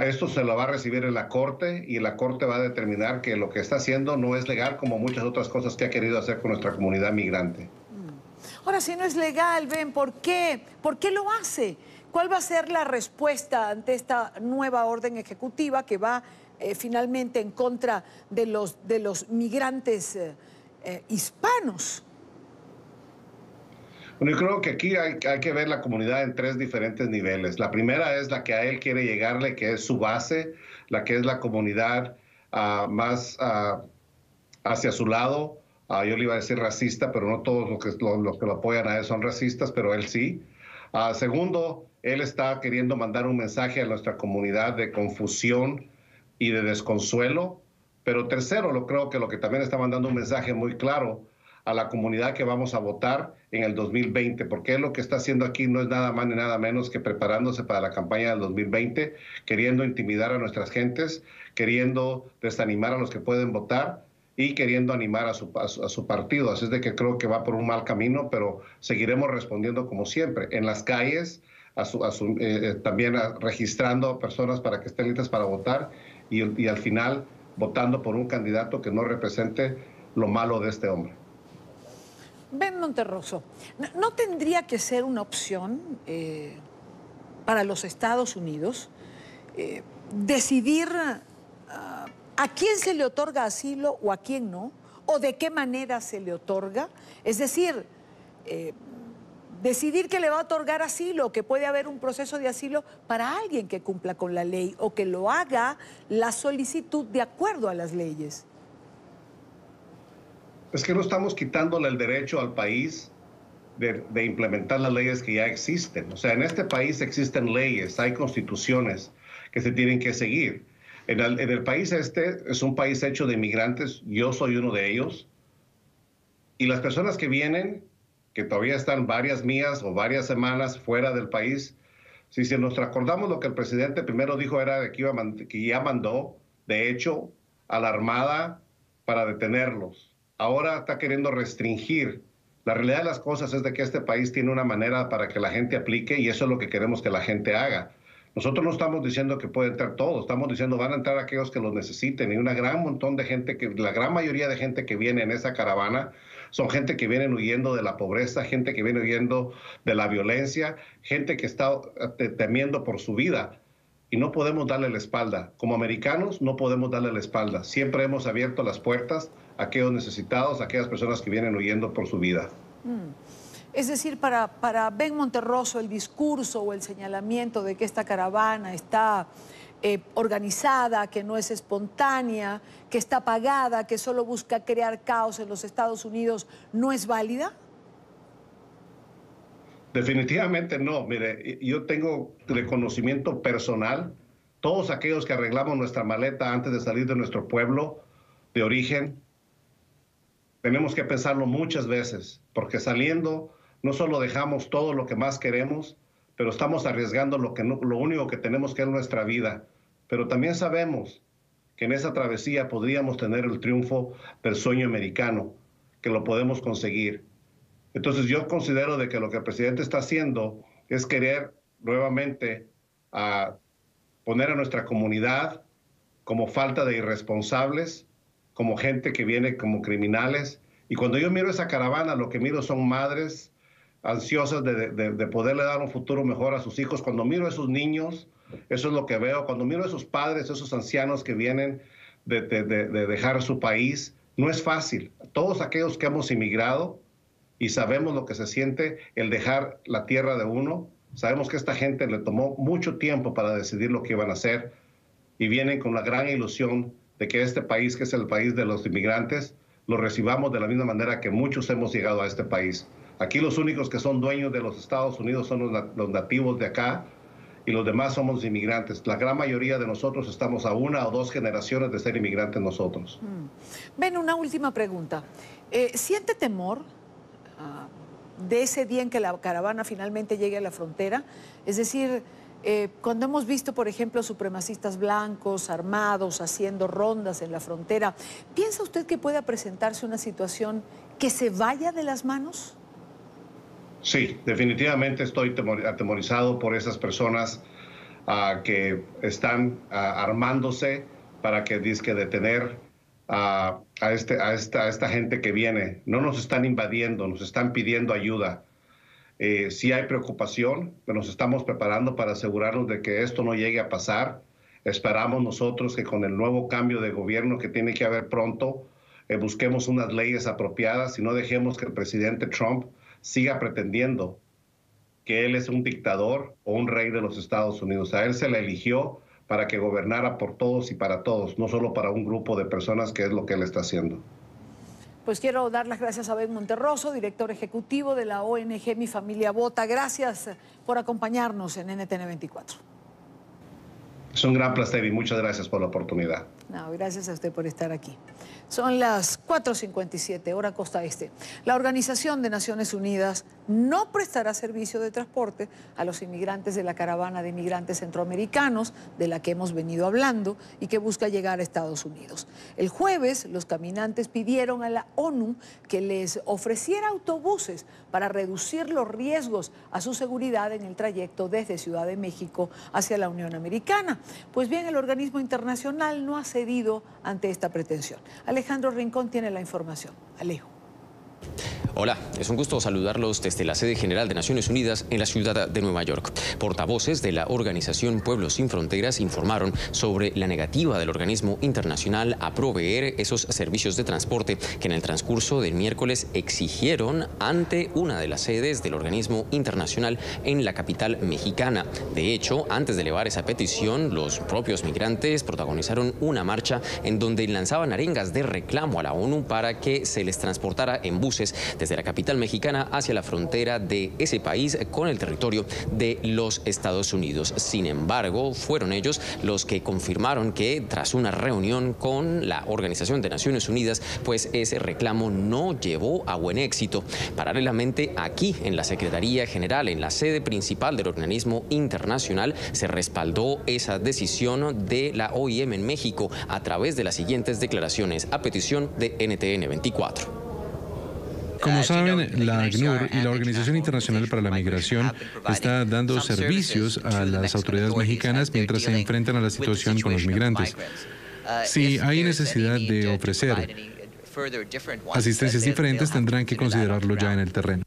esto se lo va a recibir en la Corte y la Corte va a determinar que lo que está haciendo no es legal, como muchas otras cosas que ha querido hacer con nuestra comunidad migrante. Ahora, si no es legal, Ben, ¿por qué? ¿Por qué lo hace? ¿Cuál va a ser la respuesta ante esta nueva orden ejecutiva que va finalmente en contra de los migrantes hispanos? Bueno, yo creo que aquí hay que ver la comunidad en tres diferentes niveles. La primera es la que a él quiere llegarle, que es su base, la que es la comunidad más hacia su lado. Yo le iba a decir racista, pero no todos los que lo apoyan a él son racistas, pero él sí. Segundo, él está queriendo mandar un mensaje a nuestra comunidad de confusión y de desconsuelo. Pero tercero, creo que lo que también está mandando un mensaje muy claro a la comunidad que vamos a votar en el 2020, porque él lo que está haciendo aquí no es nada más ni nada menos que preparándose para la campaña del 2020, queriendo intimidar a nuestras gentes, queriendo desanimar a los que pueden votar y queriendo animar a su partido. Así es de que creo que va por un mal camino, pero seguiremos respondiendo como siempre, en las calles, también registrando personas para que estén listas para votar y al final votando por un candidato que no represente lo malo de este hombre. Ben Monterroso, ¿no tendría que ser una opción para los Estados Unidos decidir a quién se le otorga asilo o a quién no, o de qué manera se le otorga. Es decir, decidir que le va a otorgar asilo, que puede haber un proceso de asilo para alguien que cumpla con la ley o que lo haga la solicitud de acuerdo a las leyes. Es que no estamos quitándole el derecho al país de implementar las leyes que ya existen. O sea, en este país existen leyes, hay constituciones que se tienen que seguir. En el país este es un país hecho de inmigrantes, yo soy uno de ellos, y las personas que vienen, que todavía están varias días o varias semanas fuera del país, si nos recordamos lo que el presidente primero dijo era que ya mandó, de hecho, a la Armada para detenerlos. Ahora está queriendo restringir. La realidad de las cosas es de que este país tiene una manera para que la gente aplique y eso es lo que queremos que la gente haga. Nosotros no estamos diciendo que pueden entrar todos, estamos diciendo van a entrar aquellos que los necesiten y una gran montón de gente, la gran mayoría de gente que viene en esa caravana son gente que vienen huyendo de la pobreza, gente que viene huyendo de la violencia, gente que está temiendo por su vida y no podemos darle la espalda. Como americanos no podemos darle la espalda. Siempre hemos abierto las puertas a aquellos necesitados, a aquellas personas que vienen huyendo por su vida. Es decir, para Ben Monterroso el discurso o el señalamiento de que esta caravana está organizada, que no es espontánea, que está pagada, que solo busca crear caos en los Estados Unidos, ¿no es válida? Definitivamente no. Mire, yo tengo de conocimiento personal, todos aquellos que arreglamos nuestra maleta antes de salir de nuestro pueblo de origen, tenemos que pensarlo muchas veces, porque saliendo no solo dejamos todo lo que más queremos, pero estamos arriesgando lo único que tenemos, que es nuestra vida. Pero también sabemos que en esa travesía podríamos tener el triunfo del sueño americano, que lo podemos conseguir. Entonces yo considero de que lo que el presidente está haciendo es querer nuevamente poner a nuestra comunidad como falta de irresponsables, como gente que viene como criminales. Y cuando yo miro esa caravana, lo que miro son madres ansiosas de poderle dar un futuro mejor a sus hijos. Cuando miro a esos niños, eso es lo que veo. Cuando miro a esos padres, esos ancianos que vienen de dejar su país, no es fácil. Todos aquellos que hemos inmigrado y sabemos lo que se siente el dejar la tierra de uno, sabemos que a esta gente le tomó mucho tiempo para decidir lo que iban a hacer y vienen con la gran ilusión de que este país, que es el país de los inmigrantes, lo recibamos de la misma manera que muchos hemos llegado a este país. Aquí los únicos que son dueños de los Estados Unidos son los nativos de acá y los demás somos inmigrantes. La gran mayoría de nosotros estamos a 1 o 2 generaciones de ser inmigrantes nosotros. Ben, una última pregunta. ¿Siente temor de ese día en que la caravana finalmente llegue a la frontera? Es decir, cuando hemos visto, por ejemplo, supremacistas blancos armados haciendo rondas en la frontera, ¿piensa usted que pueda presentarse una situación que se vaya de las manos? Sí, definitivamente estoy atemorizado por esas personas que están armándose para que detener a esta gente que viene. No nos están invadiendo, nos están pidiendo ayuda. Sí hay preocupación, pero nos estamos preparando para asegurarnos de que esto no llegue a pasar. Esperamos nosotros que con el nuevo cambio de gobierno que tiene que haber pronto, busquemos unas leyes apropiadas y no dejemos que el presidente Trump siga pretendiendo que él es un dictador o un rey de los Estados Unidos. A él se le eligió para que gobernara por todos y para todos, no solo para un grupo de personas, que es lo que él está haciendo. Pues quiero dar las gracias a Ben Monterroso, director ejecutivo de la ONG Mi Familia Vota. Gracias por acompañarnos en NTN 24. Es un gran placer y muchas gracias por la oportunidad. No, gracias a usted por estar aquí. Son las 4:57, hora costa este. La Organización de Naciones Unidas no prestará servicio de transporte a los inmigrantes de la caravana de inmigrantes centroamericanos de la que hemos venido hablando y que busca llegar a Estados Unidos. El jueves, los caminantes pidieron a la ONU que les ofreciera autobuses para reducir los riesgos a su seguridad en el trayecto desde Ciudad de México hacia la Unión Americana. Pues bien, el organismo internacional no ha cedido ante esta pretensión. Alejandro Rincón tiene la información. Alejo. Hola, es un gusto saludarlos desde la sede general de Naciones Unidas en la ciudad de Nueva York. Portavoces de la organización Pueblos Sin Fronteras informaron sobre la negativa del organismo internacional a proveer esos servicios de transporte que en el transcurso del miércoles exigieron ante una de las sedes del organismo internacional en la capital mexicana. De hecho, antes de elevar esa petición, los propios migrantes protagonizaron una marcha en donde lanzaban arengas de reclamo a la ONU para que se les transportara en buses desde la capital mexicana hacia la frontera de ese país con el territorio de los Estados Unidos. Sin embargo, fueron ellos los que confirmaron que tras una reunión con la Organización de Naciones Unidas, pues ese reclamo no llevó a buen éxito. Paralelamente, aquí en la Secretaría General, en la sede principal del organismo internacional, se respaldó esa decisión de la OIM en México a través de las siguientes declaraciones a petición de NTN 24. Como saben, la ACNUR y la Organización Internacional para la Migración está dando servicios a las autoridades mexicanas mientras se enfrentan a la situación con los migrantes. Si hay necesidad de ofrecer asistencias diferentes, tendrán que considerarlo ya en el terreno.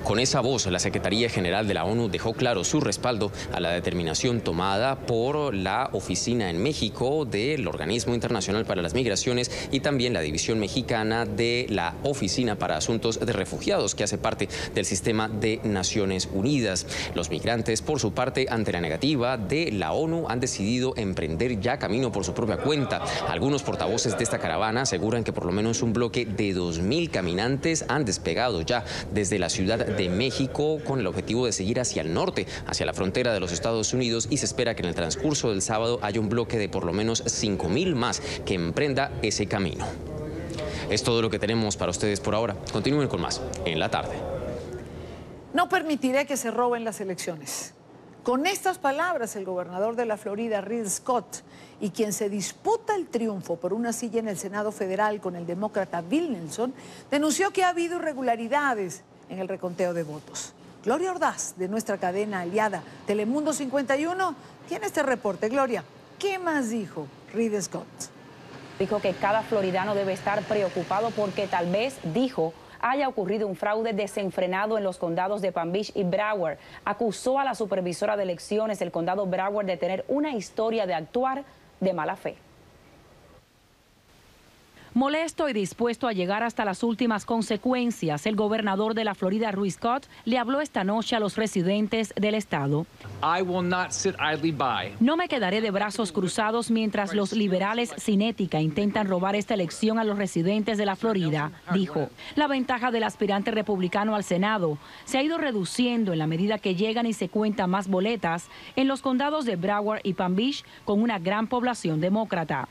Con esa voz, la Secretaría General de la ONU dejó claro su respaldo a la determinación tomada por la oficina en México del Organismo Internacional para las Migraciones y también la División Mexicana de la Oficina para Asuntos de Refugiados, que hace parte del sistema de Naciones Unidas. Los migrantes, por su parte, ante la negativa de la ONU, han decidido emprender ya camino por su propia cuenta. Algunos portavoces de esta caravana aseguran que por lo menos un bloque de 2.000 caminantes han despegado ya desde la Ciudad de México con el objetivo de seguir hacia el norte, hacia la frontera de los Estados Unidos, y se espera que en el transcurso del sábado haya un bloque de por lo menos 5.000 más que emprenda ese camino. Es todo lo que tenemos para ustedes por ahora. Continúen con más en la tarde. No permitiré que se roben las elecciones. Con estas palabras, el gobernador de la Florida, Rick Scott, y quien se disputa el triunfo por una silla en el Senado Federal con el demócrata Bill Nelson, denunció que ha habido irregularidades en el reconteo de votos. Gloria Ordaz, de nuestra cadena aliada Telemundo 51, tiene este reporte. Gloria, ¿qué más dijo Rick Scott? Dijo que cada floridano debe estar preocupado porque tal vez, dijo, haya ocurrido un fraude desenfrenado en los condados de Palm Beach y Broward. Acusó a la supervisora de elecciones del condado Broward de tener una historia de actuar de mala fe. Molesto y dispuesto a llegar hasta las últimas consecuencias, el gobernador de la Florida, Rick Scott, le habló esta noche a los residentes del estado. No me quedaré de brazos cruzados mientras los liberales sin ética intentan robar esta elección a los residentes de la Florida, dijo. La ventaja del aspirante republicano al Senado se ha ido reduciendo en la medida que llegan y se cuentan más boletas en los condados de Broward y Palm Beach con una gran población demócrata.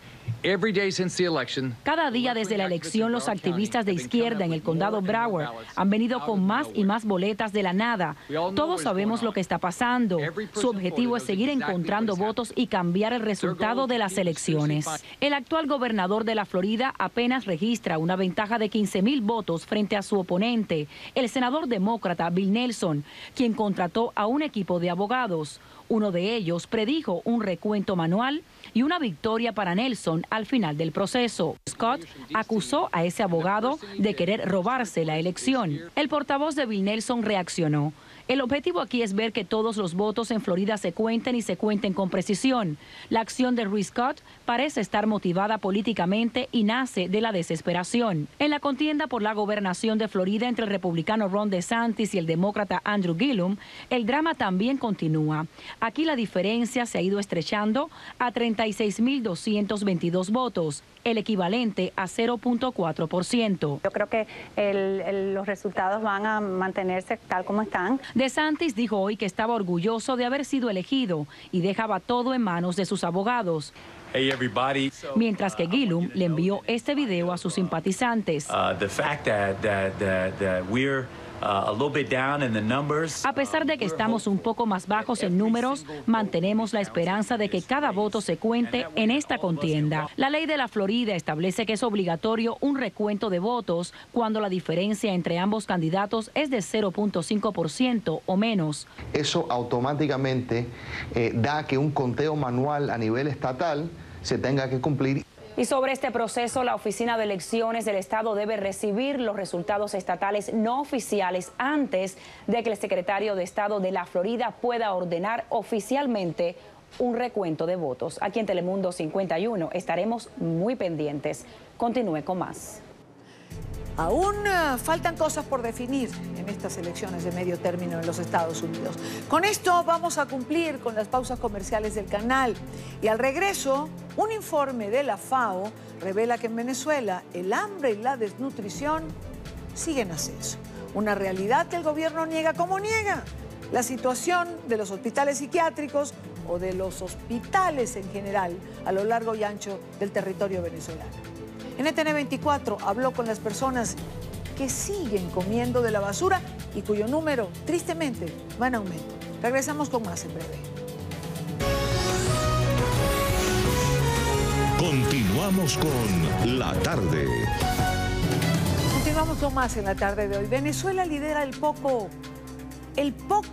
Cada día desde la elección, los activistas de izquierda en el condado Broward han venido con más y más boletas de la nada. Todos sabemos lo que está pasando. Su objetivo es seguir encontrando votos y cambiar el resultado de las elecciones. El actual gobernador de la Florida apenas registra una ventaja de 15,000 votos frente a su oponente, el senador demócrata Bill Nelson, quien contrató a un equipo de abogados. Uno de ellos predijo un recuento manual y una victoria para Nelson al final del proceso. Scott acusó a ese abogado de querer robarse la elección. El portavoz de Bill Nelson reaccionó. El objetivo aquí es ver que todos los votos en Florida se cuenten y se cuenten con precisión. La acción de Rick Scott parece estar motivada políticamente y nace de la desesperación. En la contienda por la gobernación de Florida entre el republicano Ron DeSantis y el demócrata Andrew Gillum, el drama también continúa. Aquí la diferencia se ha ido estrechando a 36,222 votos, el equivalente a 0.4%. Yo creo que los resultados van a mantenerse tal como están. DeSantis dijo hoy que estaba orgulloso de haber sido elegido y dejaba todo en manos de sus abogados. Hey everybody. Mientras que Gillum le envió este video a sus simpatizantes. A pesar de que estamos un poco más bajos en números, mantenemos la esperanza de que cada voto se cuente en esta contienda. La ley de la Florida establece que es obligatorio un recuento de votos cuando la diferencia entre ambos candidatos es de 0.5% o menos. Eso automáticamente da que un conteo manual a nivel estatal se tenga que cumplir. Y sobre este proceso, la Oficina de Elecciones del Estado debe recibir los resultados estatales no oficiales antes de que el secretario de Estado de la Florida pueda ordenar oficialmente un recuento de votos. Aquí en Telemundo 51 estaremos muy pendientes. Continúe con más. Aún faltan cosas por definir en estas elecciones de medio término en los Estados Unidos. Con esto vamos a cumplir con las pausas comerciales del canal. Y al regreso, un informe de la FAO revela que en Venezuela el hambre y la desnutrición siguen en ascenso. Una realidad que el gobierno niega como niega la situación de los hospitales psiquiátricos o de los hospitales en general a lo largo y ancho del territorio venezolano. NTN 24 habló con las personas que siguen comiendo de la basura y cuyo número, tristemente, va en aumento. Regresamos con más en breve. Continuamos con La Tarde. Continuamos con más en la tarde de hoy. Venezuela lidera el poco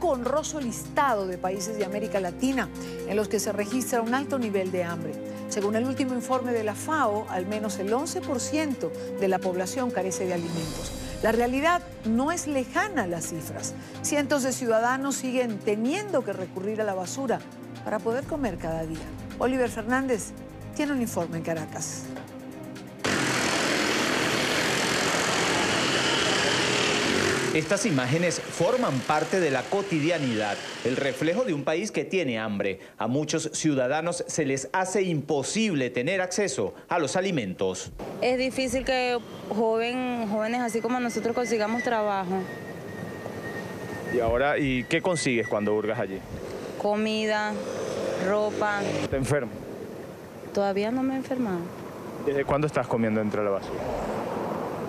honroso listado de países de América Latina en los que se registra un alto nivel de hambre. Según el último informe de la FAO, al menos el 11% de la población carece de alimentos. La realidad no es lejana a las cifras. Cientos de ciudadanos siguen teniendo que recurrir a la basura para poder comer cada día. Oliver Fernández tiene un informe en Caracas. Estas imágenes forman parte de la cotidianidad, el reflejo de un país que tiene hambre. A muchos ciudadanos se les hace imposible tener acceso a los alimentos. Es difícil que jóvenes así como nosotros consigamos trabajo. ¿Y qué consigues cuando hurgas allí? Comida, ropa. ¿Te enfermas? Todavía no me he enfermado. ¿Desde cuándo estás comiendo entre la basura?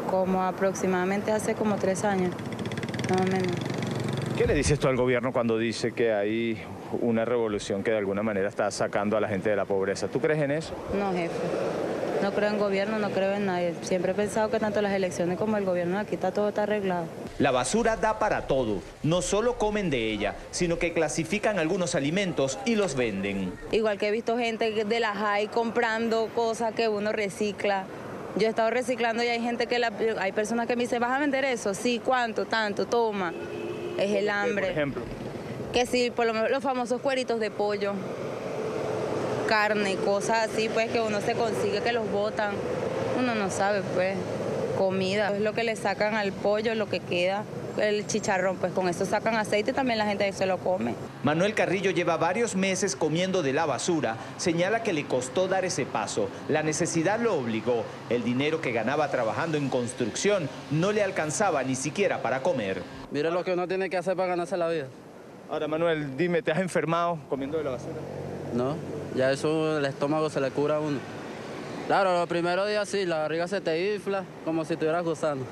Como aproximadamente hace como 3 años, más o menos. ¿Qué le dices tú al gobierno cuando dice que hay una revolución que de alguna manera está sacando a la gente de la pobreza? ¿Tú crees en eso? No, jefe. No creo en gobierno, no creo en nadie. Siempre he pensado que tanto las elecciones como el gobierno aquí todo está arreglado. La basura da para todo. No solo comen de ella, sino que clasifican algunos alimentos y los venden. Igual que he visto gente de la JAI comprando cosas que uno recicla. Yo he estado reciclando y hay gente hay personas que me dicen, ¿vas a vender eso? Sí, ¿cuánto? Tanto, toma. Es el hambre. Por ejemplo. Que sí, por lo menos los famosos cueritos de pollo, carne, cosas así, pues que uno se consigue que los botan. Uno no sabe, pues, comida. Es lo que le sacan al pollo, lo que queda. El chicharrón, pues con eso sacan aceite y también la gente se lo come. Manuel Carrillo lleva varios meses comiendo de la basura. Señala que le costó dar ese paso. La necesidad lo obligó. El dinero que ganaba trabajando en construcción no le alcanzaba ni siquiera para comer. Mira lo que uno tiene que hacer para ganarse la vida. Ahora, Manuel, dime, ¿te has enfermado comiendo de la basura? No, ya eso el estómago se le cura a uno. Claro, los primeros días sí, la barriga se te infla como si estuvieras gozando.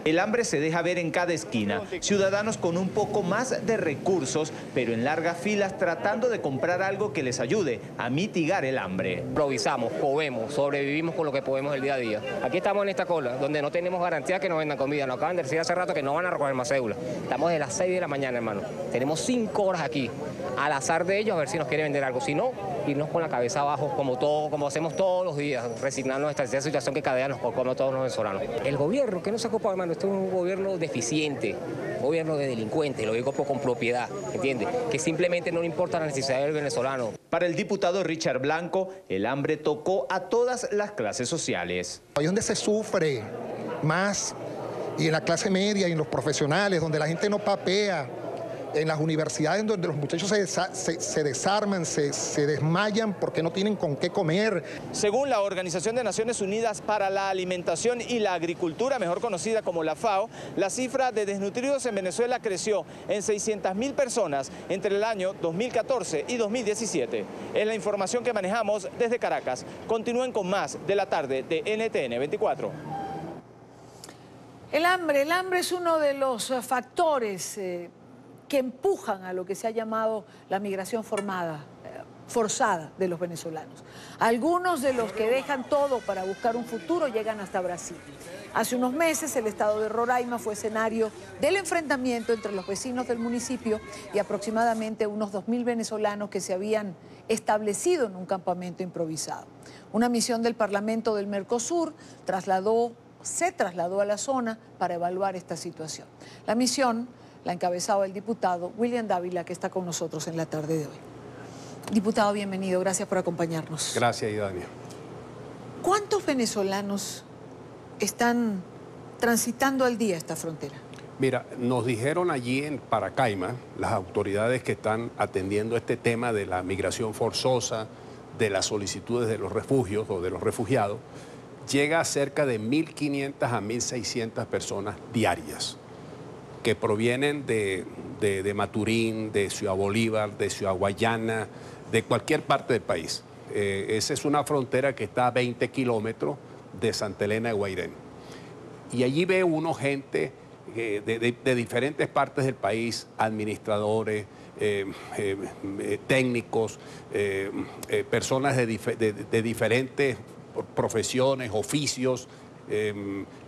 El hambre se deja ver en cada esquina. Ciudadanos con un poco más de recursos, pero en largas filas tratando de comprar algo que les ayude a mitigar el hambre. Improvisamos, comemos, sobrevivimos con lo que podemos el día a día. Aquí estamos en esta cola, donde no tenemos garantía que nos vendan comida. Nos acaban de decir hace rato que no van a recoger más cédulas. Estamos de las 6 de la mañana, hermano. Tenemos 5 horas aquí, al azar de ellos, a ver si nos quieren vender algo. Si no, irnos con la cabeza abajo, como hacemos todos los días, resignarnos a esta situación que cada día nos come a todos los venezolanos. El gobierno, que no se ocupa, hermano, este es un gobierno deficiente, un gobierno de delincuentes, lo digo con propiedad, ¿entiendes? Que simplemente no le importa la necesidad del venezolano. Para el diputado Richard Blanco, el hambre tocó a todas las clases sociales. Ahí donde se sufre más, y en la clase media y en los profesionales, donde la gente no papea, en las universidades donde los muchachos se desarman, se desmayan porque no tienen con qué comer. Según la Organización de Naciones Unidas para la Alimentación y la Agricultura, mejor conocida como la FAO, la cifra de desnutridos en Venezuela creció en 600.000 personas entre el año 2014 y 2017. Es la información que manejamos desde Caracas. Continúen con más de la tarde de NTN 24. El hambre es uno de los factores que empujan a lo que se ha llamado la migración formada. forzada de los venezolanos. Algunos de los que dejan todo para buscar un futuro llegan hasta Brasil. Hace unos meses el estado de Roraima fue escenario del enfrentamiento entre los vecinos del municipio y aproximadamente unos 2.000 venezolanos que se habían establecido en un campamento improvisado. Una misión del Parlamento del Mercosur se trasladó a la zona para evaluar esta situación. La misión la encabezaba el diputado William Dávila, que está con nosotros en la tarde de hoy. Diputado, bienvenido, gracias por acompañarnos. Gracias, Idania. ¿Cuántos venezolanos están transitando al día esta frontera? Mira, nos dijeron allí en Paracaima, las autoridades que están atendiendo este tema de la migración forzosa, de las solicitudes de los refugios o de los refugiados, llega a cerca de 1.500 a 1.600 personas diarias que provienen de Maturín, de Ciudad Bolívar, de Ciudad Guayana, de cualquier parte del país. Esa es una frontera que está a 20 kilómetros de Santa Elena de Guairén. Y allí ve uno gente de diferentes partes del país, administradores, técnicos, personas de diferentes profesiones, oficios,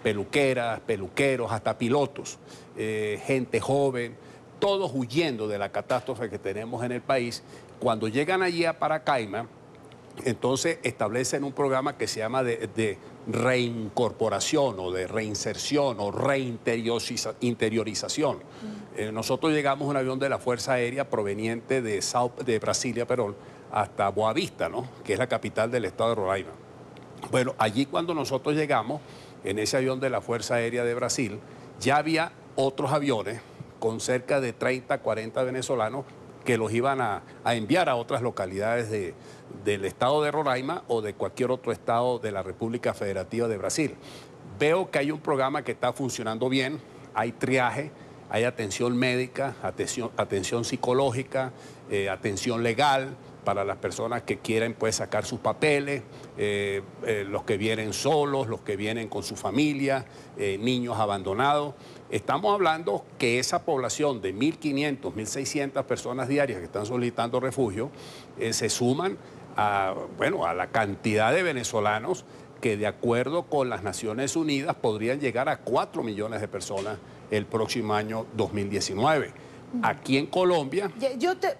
peluqueras, peluqueros, hasta pilotos, gente joven, todos huyendo de la catástrofe que tenemos en el país. Cuando llegan allí a Paracaima, entonces establecen un programa que se llama de reincorporación o de reinserción o reinteriorización. Nosotros llegamos en un avión de la Fuerza Aérea proveniente de Brasilia, hasta Boavista, ¿no?, que es la capital del estado de Roraima. Bueno, allí cuando nosotros llegamos, en ese avión de la Fuerza Aérea de Brasil, ya había otros aviones con cerca de 30, 40 venezolanos que los iban a enviar a otras localidades del estado de Roraima o de cualquier otro estado de la República Federativa de Brasil. Veo que hay un programa que está funcionando bien, hay triaje, hay atención médica, atención psicológica, atención legal para las personas que quieren pues sacar sus papeles, los que vienen solos, los que vienen con su familia, niños abandonados. Estamos hablando que esa población de 1.500, 1.600 personas diarias que están solicitando refugio se suman a la cantidad de venezolanos que de acuerdo con las Naciones Unidas podrían llegar a 4 millones de personas el próximo año 2019. Aquí en Colombia... Yo te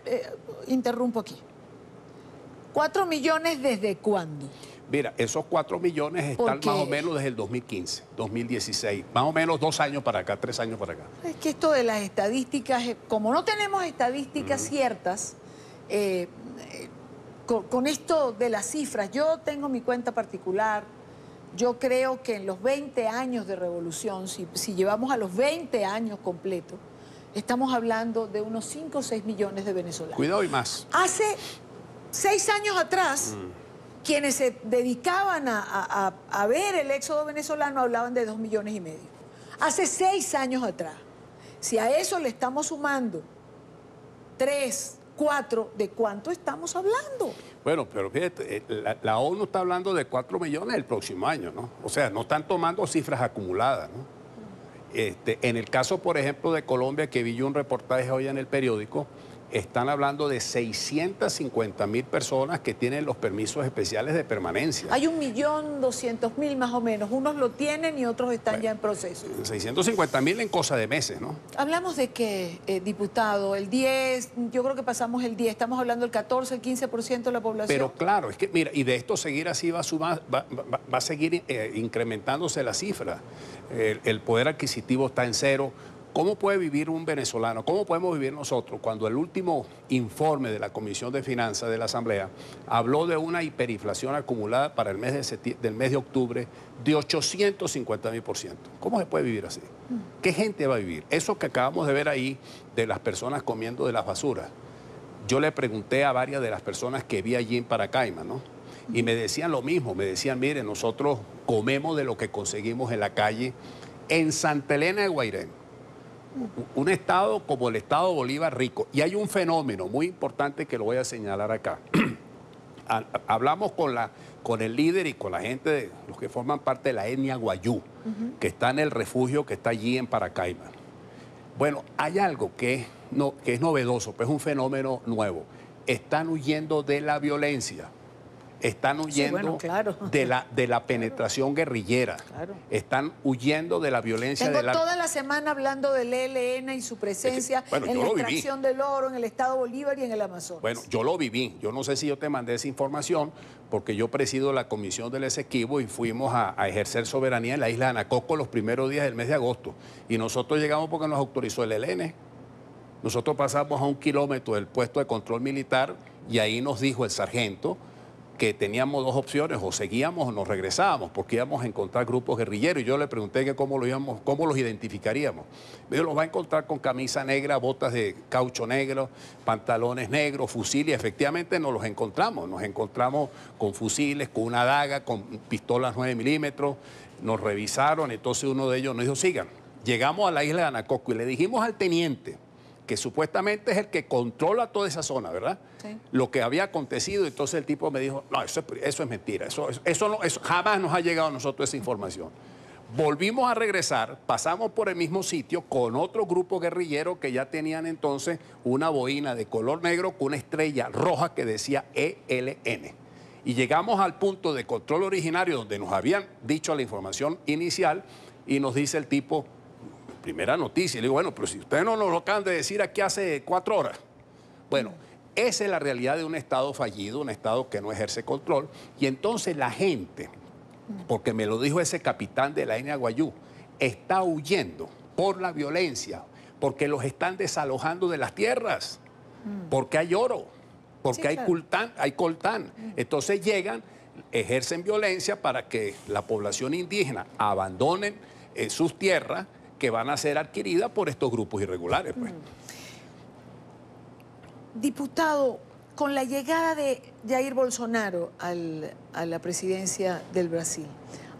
interrumpo aquí. ¿4 millones desde cuándo? Mira, esos 4 millones están más o menos desde el 2015, 2016, más o menos 2 años para acá, 3 años para acá. Es que esto de las estadísticas, como no tenemos estadísticas ciertas, con esto de las cifras, yo tengo mi cuenta particular, yo creo que en los 20 años de revolución, si llevamos a los 20 años completos, estamos hablando de unos 5 o 6 millones de venezolanos. Cuidado y más. Hace 6 años atrás, quienes se dedicaban a ver el éxodo venezolano hablaban de 2,5 millones. Hace 6 años atrás. Si a eso le estamos sumando 3, 4, ¿de cuánto estamos hablando? Bueno, pero fíjate, la ONU está hablando de 4 millones el próximo año, ¿no? O sea, no están tomando cifras acumuladas, ¿no? En el caso, por ejemplo, de Colombia, que vi yo un reportaje hoy en el periódico, están hablando de 650.000 personas que tienen los permisos especiales de permanencia. Hay 1.200.000 más o menos. Unos lo tienen y otros están ya en proceso. 650.000 en cosa de meses, ¿no? Hablamos de que, diputado, el 10, yo creo que pasamos el 10, estamos hablando del 14, el 15% de la población. Pero claro, es que mira, y de esto seguir así va a seguir incrementándose la cifra. El poder adquisitivo está en cero. ¿Cómo puede vivir un venezolano? ¿Cómo podemos vivir nosotros cuando el último informe de la Comisión de Finanzas de la Asamblea habló de una hiperinflación acumulada para el mes del mes de octubre de 850.000%? ¿Cómo se puede vivir así? ¿Qué gente va a vivir? Eso que acabamos de ver ahí de las personas comiendo de las basuras. Yo le pregunté a varias de las personas que vi allí en Paracaima, ¿no? Y me decían lo mismo, me decían, mire, nosotros comemos de lo que conseguimos en la calle en Santa Elena de Guairén. Un estado como el estado de Bolívar rico. Y hay un fenómeno muy importante que lo voy a señalar acá. Hablamos con el líder y con la gente, de los que forman parte de la etnia guayú, que está en el refugio que está allí en Paracaima. Bueno, hay algo que es novedoso, pues es un fenómeno nuevo. están huyendo de la violencia. Están huyendo de la penetración guerrillera. Están huyendo de la violencia. Tengo toda la semana hablando del ELN y su presencia en la extracción del oro, en el Estado Bolívar y en el Amazonas. Bueno, yo lo viví. Yo no sé si yo te mandé esa información, porque yo presido la comisión del Esequibo y fuimos a ejercer soberanía en la isla de Anacoco los primeros días del mes de agosto. Y nosotros llegamos porque nos autorizó el ELN. Nosotros pasamos a 1 kilómetro del puesto de control militar y ahí nos dijo el sargento que teníamos 2 opciones, o seguíamos o nos regresábamos, porque íbamos a encontrar grupos guerrilleros. Y yo le pregunté que cómo los identificaríamos. Me dijo, los va a encontrar con camisa negra, botas de caucho negro, pantalones negros, fusiles. Efectivamente nos los encontramos. Nos encontramos con fusiles, con una daga, con pistolas 9 milímetros. Nos revisaron, entonces uno de ellos nos dijo, sigan. Llegamos a la isla de Anacoco y le dijimos al teniente, que supuestamente es el que controla toda esa zona, ¿verdad? Sí. Lo que había acontecido, entonces el tipo me dijo, no, eso es mentira, eso jamás nos ha llegado a nosotros esa información. Volvimos a regresar, pasamos por el mismo sitio con otro grupo guerrillero que ya tenían entonces una boina de color negro con una estrella roja que decía ELN. Y llegamos al punto de control originario donde nos habían dicho la información inicial y nos dice el tipo, primera noticia, y le digo, bueno, pero si ustedes no nos lo acaban de decir aquí hace 4 horas. Bueno, esa es la realidad de un Estado fallido, un Estado que no ejerce control, y entonces la gente, porque me lo dijo ese capitán de la N. Aguayú, está huyendo por la violencia, porque los están desalojando de las tierras, porque hay oro, porque hay coltán. Entonces llegan, ejercen violencia para que la población indígena abandonen sus tierras, que van a ser adquiridas por estos grupos irregulares. Pues. Diputado, con la llegada de Jair Bolsonaro a la presidencia del Brasil,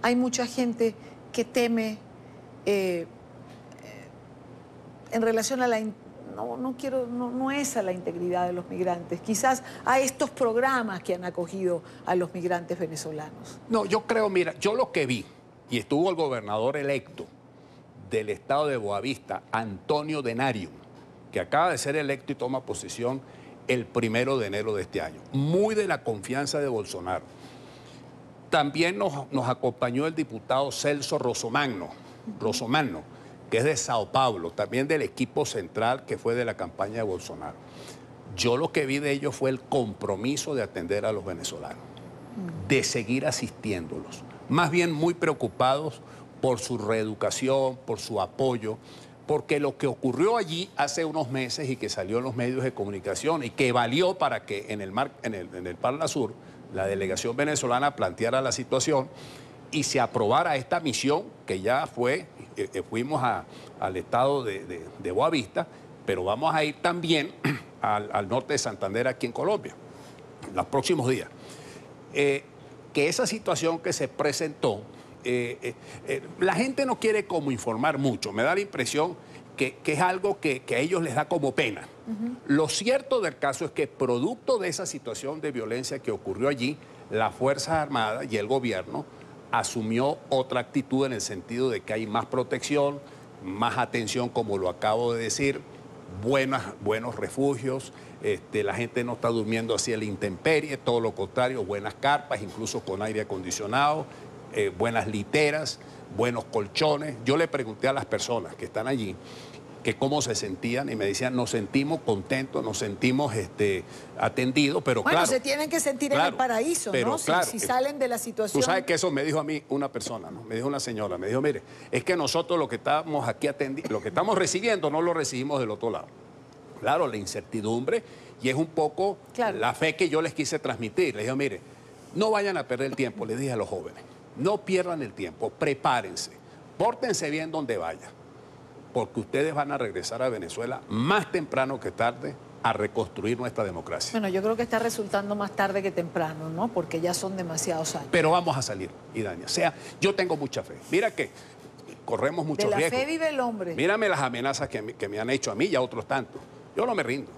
hay mucha gente que teme en relación a la... No es a la integridad de los migrantes, quizás a estos programas que han acogido a los migrantes venezolanos. No, yo creo, mira, yo lo que vi, y estuvo el gobernador electo del estado de Boavista, Antonio Denario, que acaba de ser electo y toma posesión el 1 de enero de este año. Muy de la confianza de Bolsonaro. También nos acompañó el diputado Celso Rossomagno, que es de Sao Paulo, también del equipo central que fue de la campaña de Bolsonaro. Yo lo que vi de ellos fue el compromiso de atender a los venezolanos, de seguir asistiéndolos, más bien muy preocupados por su reeducación, por su apoyo, porque lo que ocurrió allí hace unos meses y que salió en los medios de comunicación y que valió para que en el Parla Sur la delegación venezolana planteara la situación y se aprobara esta misión que ya fuimos al estado de Boavista, pero vamos a ir también al norte de Santander, aquí en Colombia, en los próximos días. Que esa situación que se presentó, la gente no quiere como informar mucho, me da la impresión que es algo que a ellos les da como pena. Lo cierto del caso es que producto de esa situación de violencia que ocurrió allí, las Fuerzas Armadas y el gobierno asumió otra actitud en el sentido de que hay más protección, más atención, como lo acabo de decir, buenos refugios, la gente no está durmiendo así a la intemperie, todo lo contrario, buenas carpas, incluso con aire acondicionado, buenas literas, buenos colchones. Yo le pregunté a las personas que están allí que cómo se sentían y me decían, nos sentimos contentos, nos sentimos atendidos, pero bueno, claro... se tienen que sentir en el paraíso, pero, ¿no? Claro, si salen de la situación... Tú sabes que eso me dijo a mí una persona, ¿no? Me dijo una señora, me dijo, mire, es que nosotros lo que estamos aquí lo que estamos recibiendo no lo recibimos del otro lado. Claro, la incertidumbre y es un poco la fe que yo les quise transmitir. Les dije, mire, no vayan a perder el tiempo, les dije a los jóvenes. No pierdan el tiempo, prepárense, pórtense bien donde vayan, porque ustedes van a regresar a Venezuela más temprano que tarde a reconstruir nuestra democracia. Bueno, yo creo que está resultando más tarde que temprano, ¿no? Porque ya son demasiados años. Pero vamos a salir, Idaña. O sea, yo tengo mucha fe. Mira que corremos muchos riesgos. De la fe vive el hombre. Mírame las amenazas que me han hecho a mí y a otros tantos. Yo no me rindo.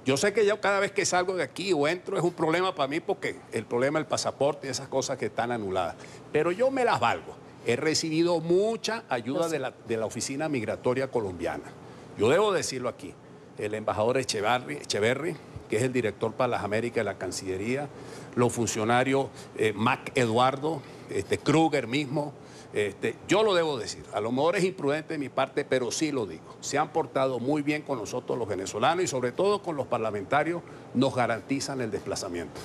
Yo sé que yo cada vez que salgo de aquí o entro es un problema para mí porque el problema del pasaporte y esas cosas que están anuladas. Pero yo me las valgo. He recibido mucha ayuda de la Oficina Migratoria Colombiana. Yo debo decirlo aquí. El embajador Echeverry, que es el director para las Américas de la Cancillería, los funcionarios Mac Eduardo, Kruger mismo. Yo lo debo decir, a lo mejor es imprudente de mi parte, pero sí lo digo. Se han portado muy bien con nosotros los venezolanos y sobre todo con los parlamentarios, nos garantizan el desplazamiento.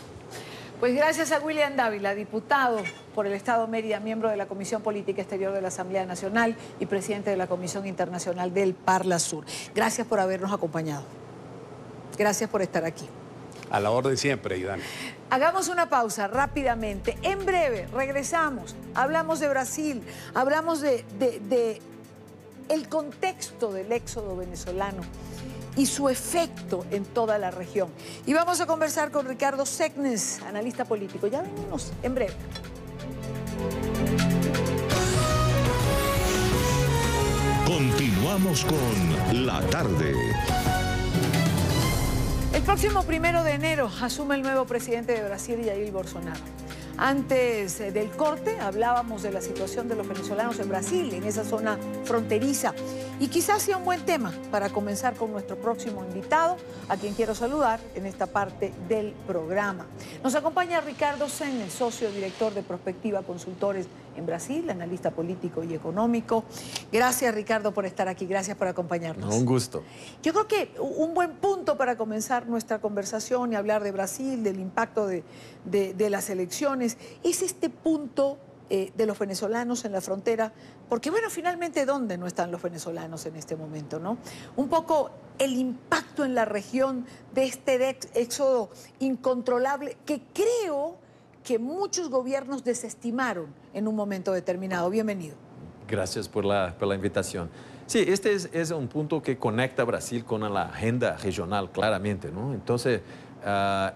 Pues gracias a William Dávila, diputado por el Estado Mérida, miembro de la Comisión Política Exterior de la Asamblea Nacional y presidente de la Comisión Internacional del Parla Sur. Gracias por habernos acompañado. Gracias por estar aquí. A la orden siempre, Idani. Hagamos una pausa rápidamente. En breve regresamos. Hablamos de Brasil, hablamos de el contexto del éxodo venezolano y su efecto en toda la región. Y vamos a conversar con Ricardo Segnes, analista político. Ya venimos en breve. Continuamos con La Tarde. El próximo 1 de enero asume el nuevo presidente de Brasil, Jair Bolsonaro. Antes del corte hablábamos de la situación de los venezolanos en Brasil, en esa zona fronteriza. Y quizás sea un buen tema para comenzar con nuestro próximo invitado, a quien quiero saludar en esta parte del programa. Nos acompaña Ricardo Segnes, socio director de Prospectiva Consultores en Brasil, analista político y económico. Gracias, Ricardo, por estar aquí. Gracias por acompañarnos. Un gusto. Yo creo que un buen punto para comenzar nuestra conversación y hablar de Brasil, del impacto de las elecciones, es este punto de los venezolanos en la frontera, porque bueno, finalmente, ¿dónde no están los venezolanos en este momento, no? Un poco el impacto en la región de este éxodo incontrolable que creo que muchos gobiernos desestimaron en un momento determinado. Bienvenido. Gracias por la invitación. Sí, este es un punto que conecta a Brasil con la agenda regional, claramente, ¿no? Entonces,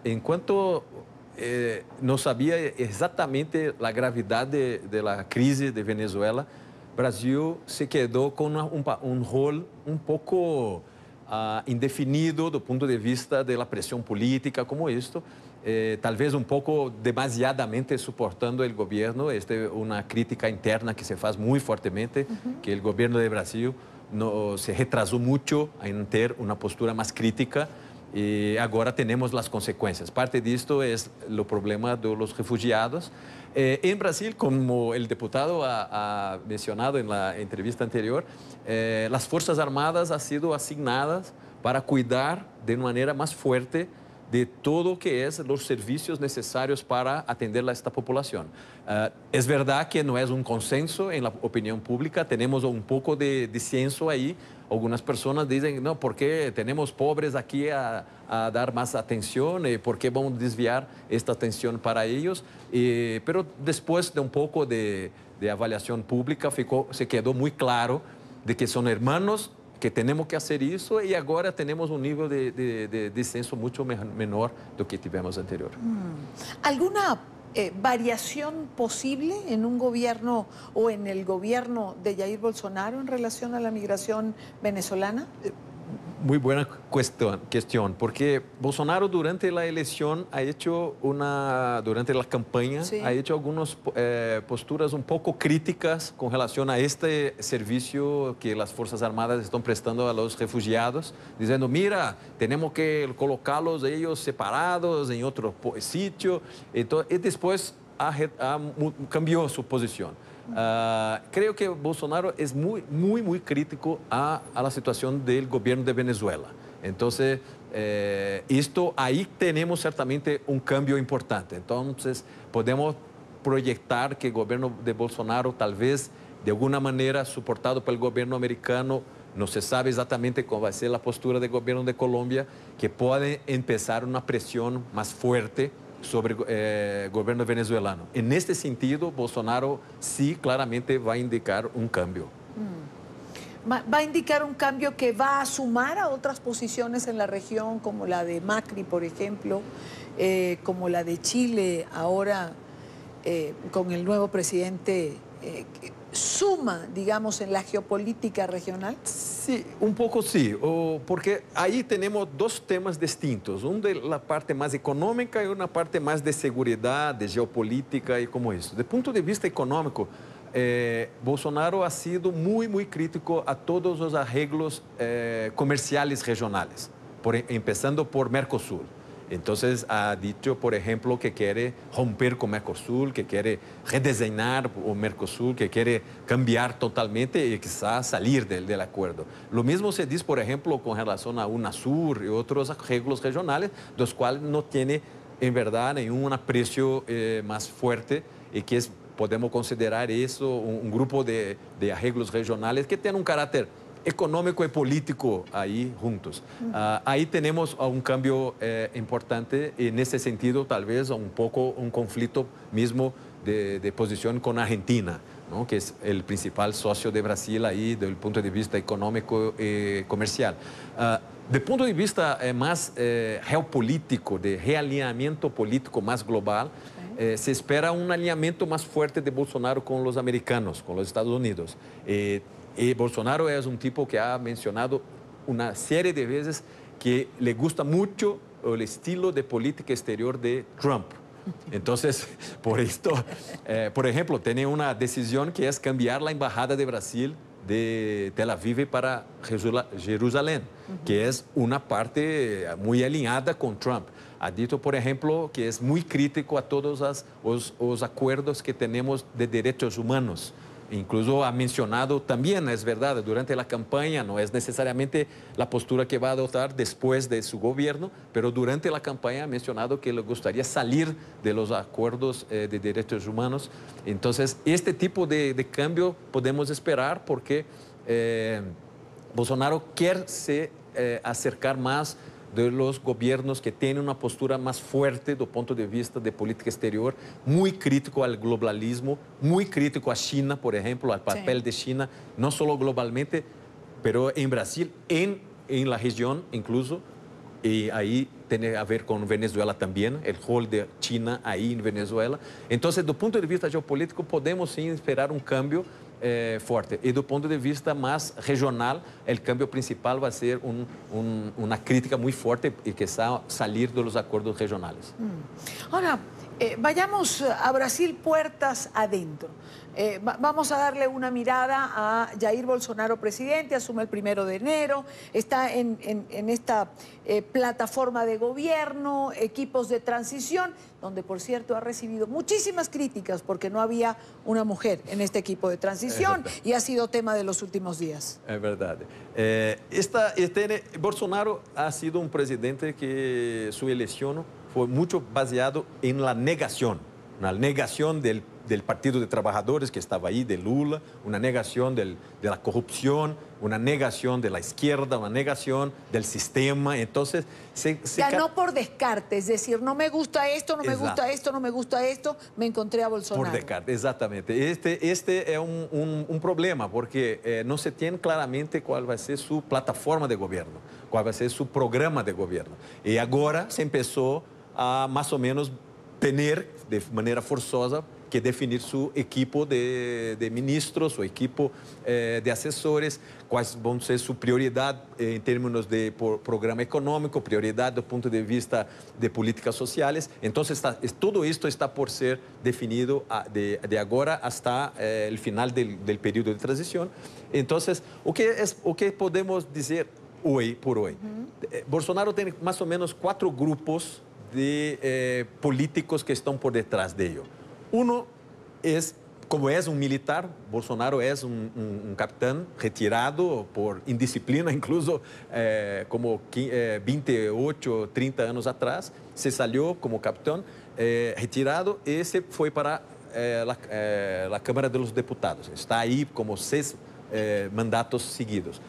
en cuanto no sabía exactamente la gravedad de la crisis de Venezuela, Brasil se quedó con un rol un poco indefinido do ponto de vista de la presión política como esto. Tal vez un poco demasiadamente soportando el gobierno, una crítica interna que se hace muy fuertemente, que el gobierno de Brasil se retrasó mucho en tener una postura más crítica y ahora tenemos las consecuencias. Parte de esto es el problema de los refugiados. En Brasil, como el diputado ha mencionado en la entrevista anterior, las Fuerzas Armadas han sido asignadas para cuidar de manera más fuerte de todo que es los servicios necesarios para atender a esta población. Es verdad que no es un consenso en la opinión pública, tenemos un poco de disenso ahí. Algunas personas dicen, no, ¿por qué tenemos pobres aquí a dar más atención? ¿Por qué vamos a desviar esta atención para ellos? Pero después de un poco de avaliación pública se quedó muy claro de que son hermanos, que tenemos que hacer eso y ahora tenemos un nivel de disenso mucho menor do que tivemos anterior. ¿Alguna variación posible en un gobierno o en el gobierno de Jair Bolsonaro en relación a la migración venezolana? Muy buena cuestión, porque Bolsonaro durante la elección ha hecho durante la campaña, sí, ha hecho algunas posturas un poco críticas con relación a este servicio que las Fuerzas Armadas están prestando a los refugiados, diciendo, mira, tenemos que colocarlos ellos separados en otro sitio, y después cambió su posición. Creo que Bolsonaro es muy crítico a la situación del gobierno de Venezuela. Entonces, ahí tenemos certamente un cambio importante. Entonces, podemos proyectar que el gobierno de Bolsonaro, tal vez de alguna manera soportado por el gobierno americano, no se sabe exactamente cómo va a ser la postura del gobierno de Colombia, que puede empezar una presión más fuerte sobre el gobierno venezolano. En este sentido, Bolsonaro sí claramente va a indicar un cambio. ¿Va a indicar un cambio que va a sumar a otras posiciones en la región, como la de Macri, por ejemplo, como la de Chile, ahora con el nuevo presidente, suma, digamos, en la geopolítica regional? Sí, un poco sí, porque ahí tenemos dos temas distintos, uno de la parte más económica y una parte más de seguridad, de geopolítica y como eso. Desde el punto de vista económico, Bolsonaro ha sido muy crítico a todos los arreglos comerciales regionales, empezando por Mercosur. Entonces ha dicho, por ejemplo, que quiere romper con Mercosur, que quiere rediseñar o Mercosur, que quiere cambiar totalmente y quizás salir del acuerdo. Lo mismo se dice, por ejemplo, con relación a UNASUR y otros arreglos regionales, los cuales no tiene en verdad ningún aprecio más fuerte y que podemos considerar eso un grupo de arreglos regionales que tienen un carácter económico y político ahí juntos. Ahí tenemos un cambio importante en ese sentido, tal vez un poco un conflicto mismo de posición con Argentina, ¿no? Que es el principal socio de Brasil ahí desde el punto de vista económico y comercial. Desde el punto de vista más geopolítico, de realineamiento político más global, se espera un alineamiento más fuerte de Bolsonaro con los americanos, con los Estados Unidos. Y Bolsonaro es un tipo que ha mencionado una serie de veces que le gusta mucho el estilo de política exterior de Trump. Entonces, por esto, por ejemplo, tiene una decisión que es cambiar la embajada de Brasil de Tel Aviv para Jerusalén, que es una parte muy alineada con Trump. Ha dicho, por ejemplo, que es muy crítico a todos los acuerdos que tenemos de derechos humanos. Incluso ha mencionado también, es verdad, durante la campaña, no es necesariamente la postura que va a adoptar después de su gobierno, pero durante la campaña ha mencionado que le gustaría salir de los acuerdos de derechos humanos. Entonces, este tipo de cambio podemos esperar porque Bolsonaro quiere se acercar más de los gobiernos que tienen una postura más fuerte do punto de vista de política exterior, muy crítico al globalismo, muy crítico a China, por ejemplo, al papel de China, no solo globalmente, pero en Brasil, en la región incluso, y ahí tiene a ver con Venezuela también, el rol de China ahí en Venezuela. Entonces, do punto de vista geopolítico, podemos sí esperar un cambio fuerte. Y do punto de vista más regional, el cambio principal va a ser una crítica muy fuerte y que salir de los acuerdos regionales. Ahora, vayamos a Brasil puertas adentro. Vamos a darle una mirada a Jair Bolsonaro, presidente, asume el 1 de enero, está en esta plataforma de gobierno, equipos de transición, donde por cierto ha recibido muchísimas críticas porque no había una mujer en este equipo de transición y ha sido tema de los últimos días. Es verdad. Bolsonaro ha sido un presidente que su elección fue mucho baseado en la negación del Partido de Trabajadores que estaba ahí, de Lula, una negación de la corrupción, una negación de la izquierda, una negación del sistema. Entonces, ganó por descarte, es decir, no me gusta esto, no me gusta esto, no me gusta esto, me encontré a Bolsonaro. Por descarte, exactamente. Este es un problema porque no se tiene claramente cuál va a ser su plataforma de gobierno, cuál va a ser su programa de gobierno. Y ahora se empezó a más o menos tener de manera forzosa que definir su equipo de ministros, su equipo de asesores, cuáles van a ser su prioridad en términos de programa económico, prioridad do punto de vista de políticas sociales. Entonces, todo esto está por ser definido de ahora hasta el final del periodo de transición. Entonces, o que podemos decir hoy por hoy? Bolsonaro tiene más o menos 4 grupos de políticos que están por detrás de ello. Uno es, como es un militar, Bolsonaro es un capitán retirado por indisciplina, incluso como 28, 30 años atrás, se salió como capitán retirado y se fue para la Cámara de los Diputados. Está ahí como 6 mandatos seguidos.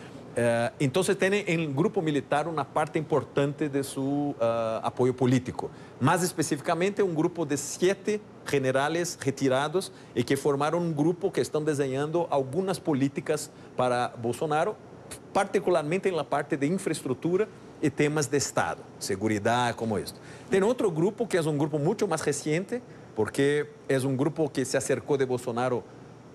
Entonces tiene en el grupo militar una parte importante de su apoyo político. Más específicamente un grupo de 7 generales retirados y que formaron un grupo que están diseñando algunas políticas para Bolsonaro, particularmente en la parte de infraestructura y temas de Estado, seguridad como esto. Tiene otro grupo que es un grupo mucho más reciente, porque es un grupo que se acercó de Bolsonaro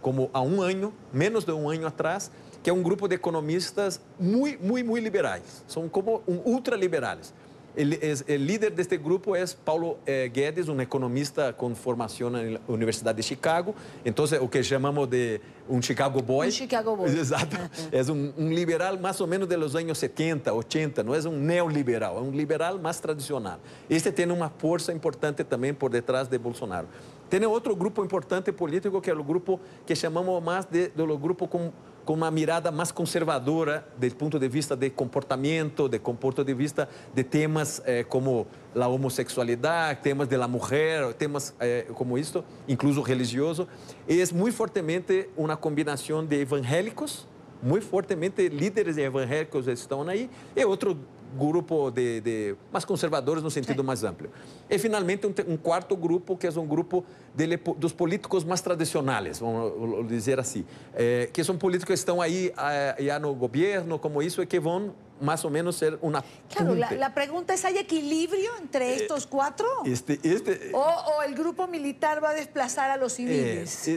como a un año, menos de un año atrás, que é um grupo de economistas muy liberais, são como ultraliberales. El líder de este grupo es Paulo Guedes, un economista con formación en la Universidad de Chicago. Entonces, o que llamamos de un Chicago Boy. Un Chicago Boy. Exacto. Es un liberal más o menos de los años 70, 80. No es un neoliberal, es un liberal más tradicional. Este tiene una fuerza importante también por detrás de Bolsonaro. Tiene otro grupo importante político que es el grupo que llamamos más de los grupos con una mirada más conservadora desde el punto de vista de comportamiento, de punto de vista de temas como la homosexualidad, temas de la mujer, temas como esto, incluso religioso. Es muy fuertemente una combinación de evangélicos, muy fuertemente líderes evangélicos están ahí, y otro grupo de más conservadores no sentido más amplio. E finalmente um quarto grupo que é um grupo dos políticos mais tradicionais, vamos dizer assim, que são políticos que estão aí já no governo, como isso, e que vão más o menos ser una... Claro, la pregunta es, ¿hay equilibrio entre estos cuatro? ¿O el grupo militar va a desplazar a los civiles?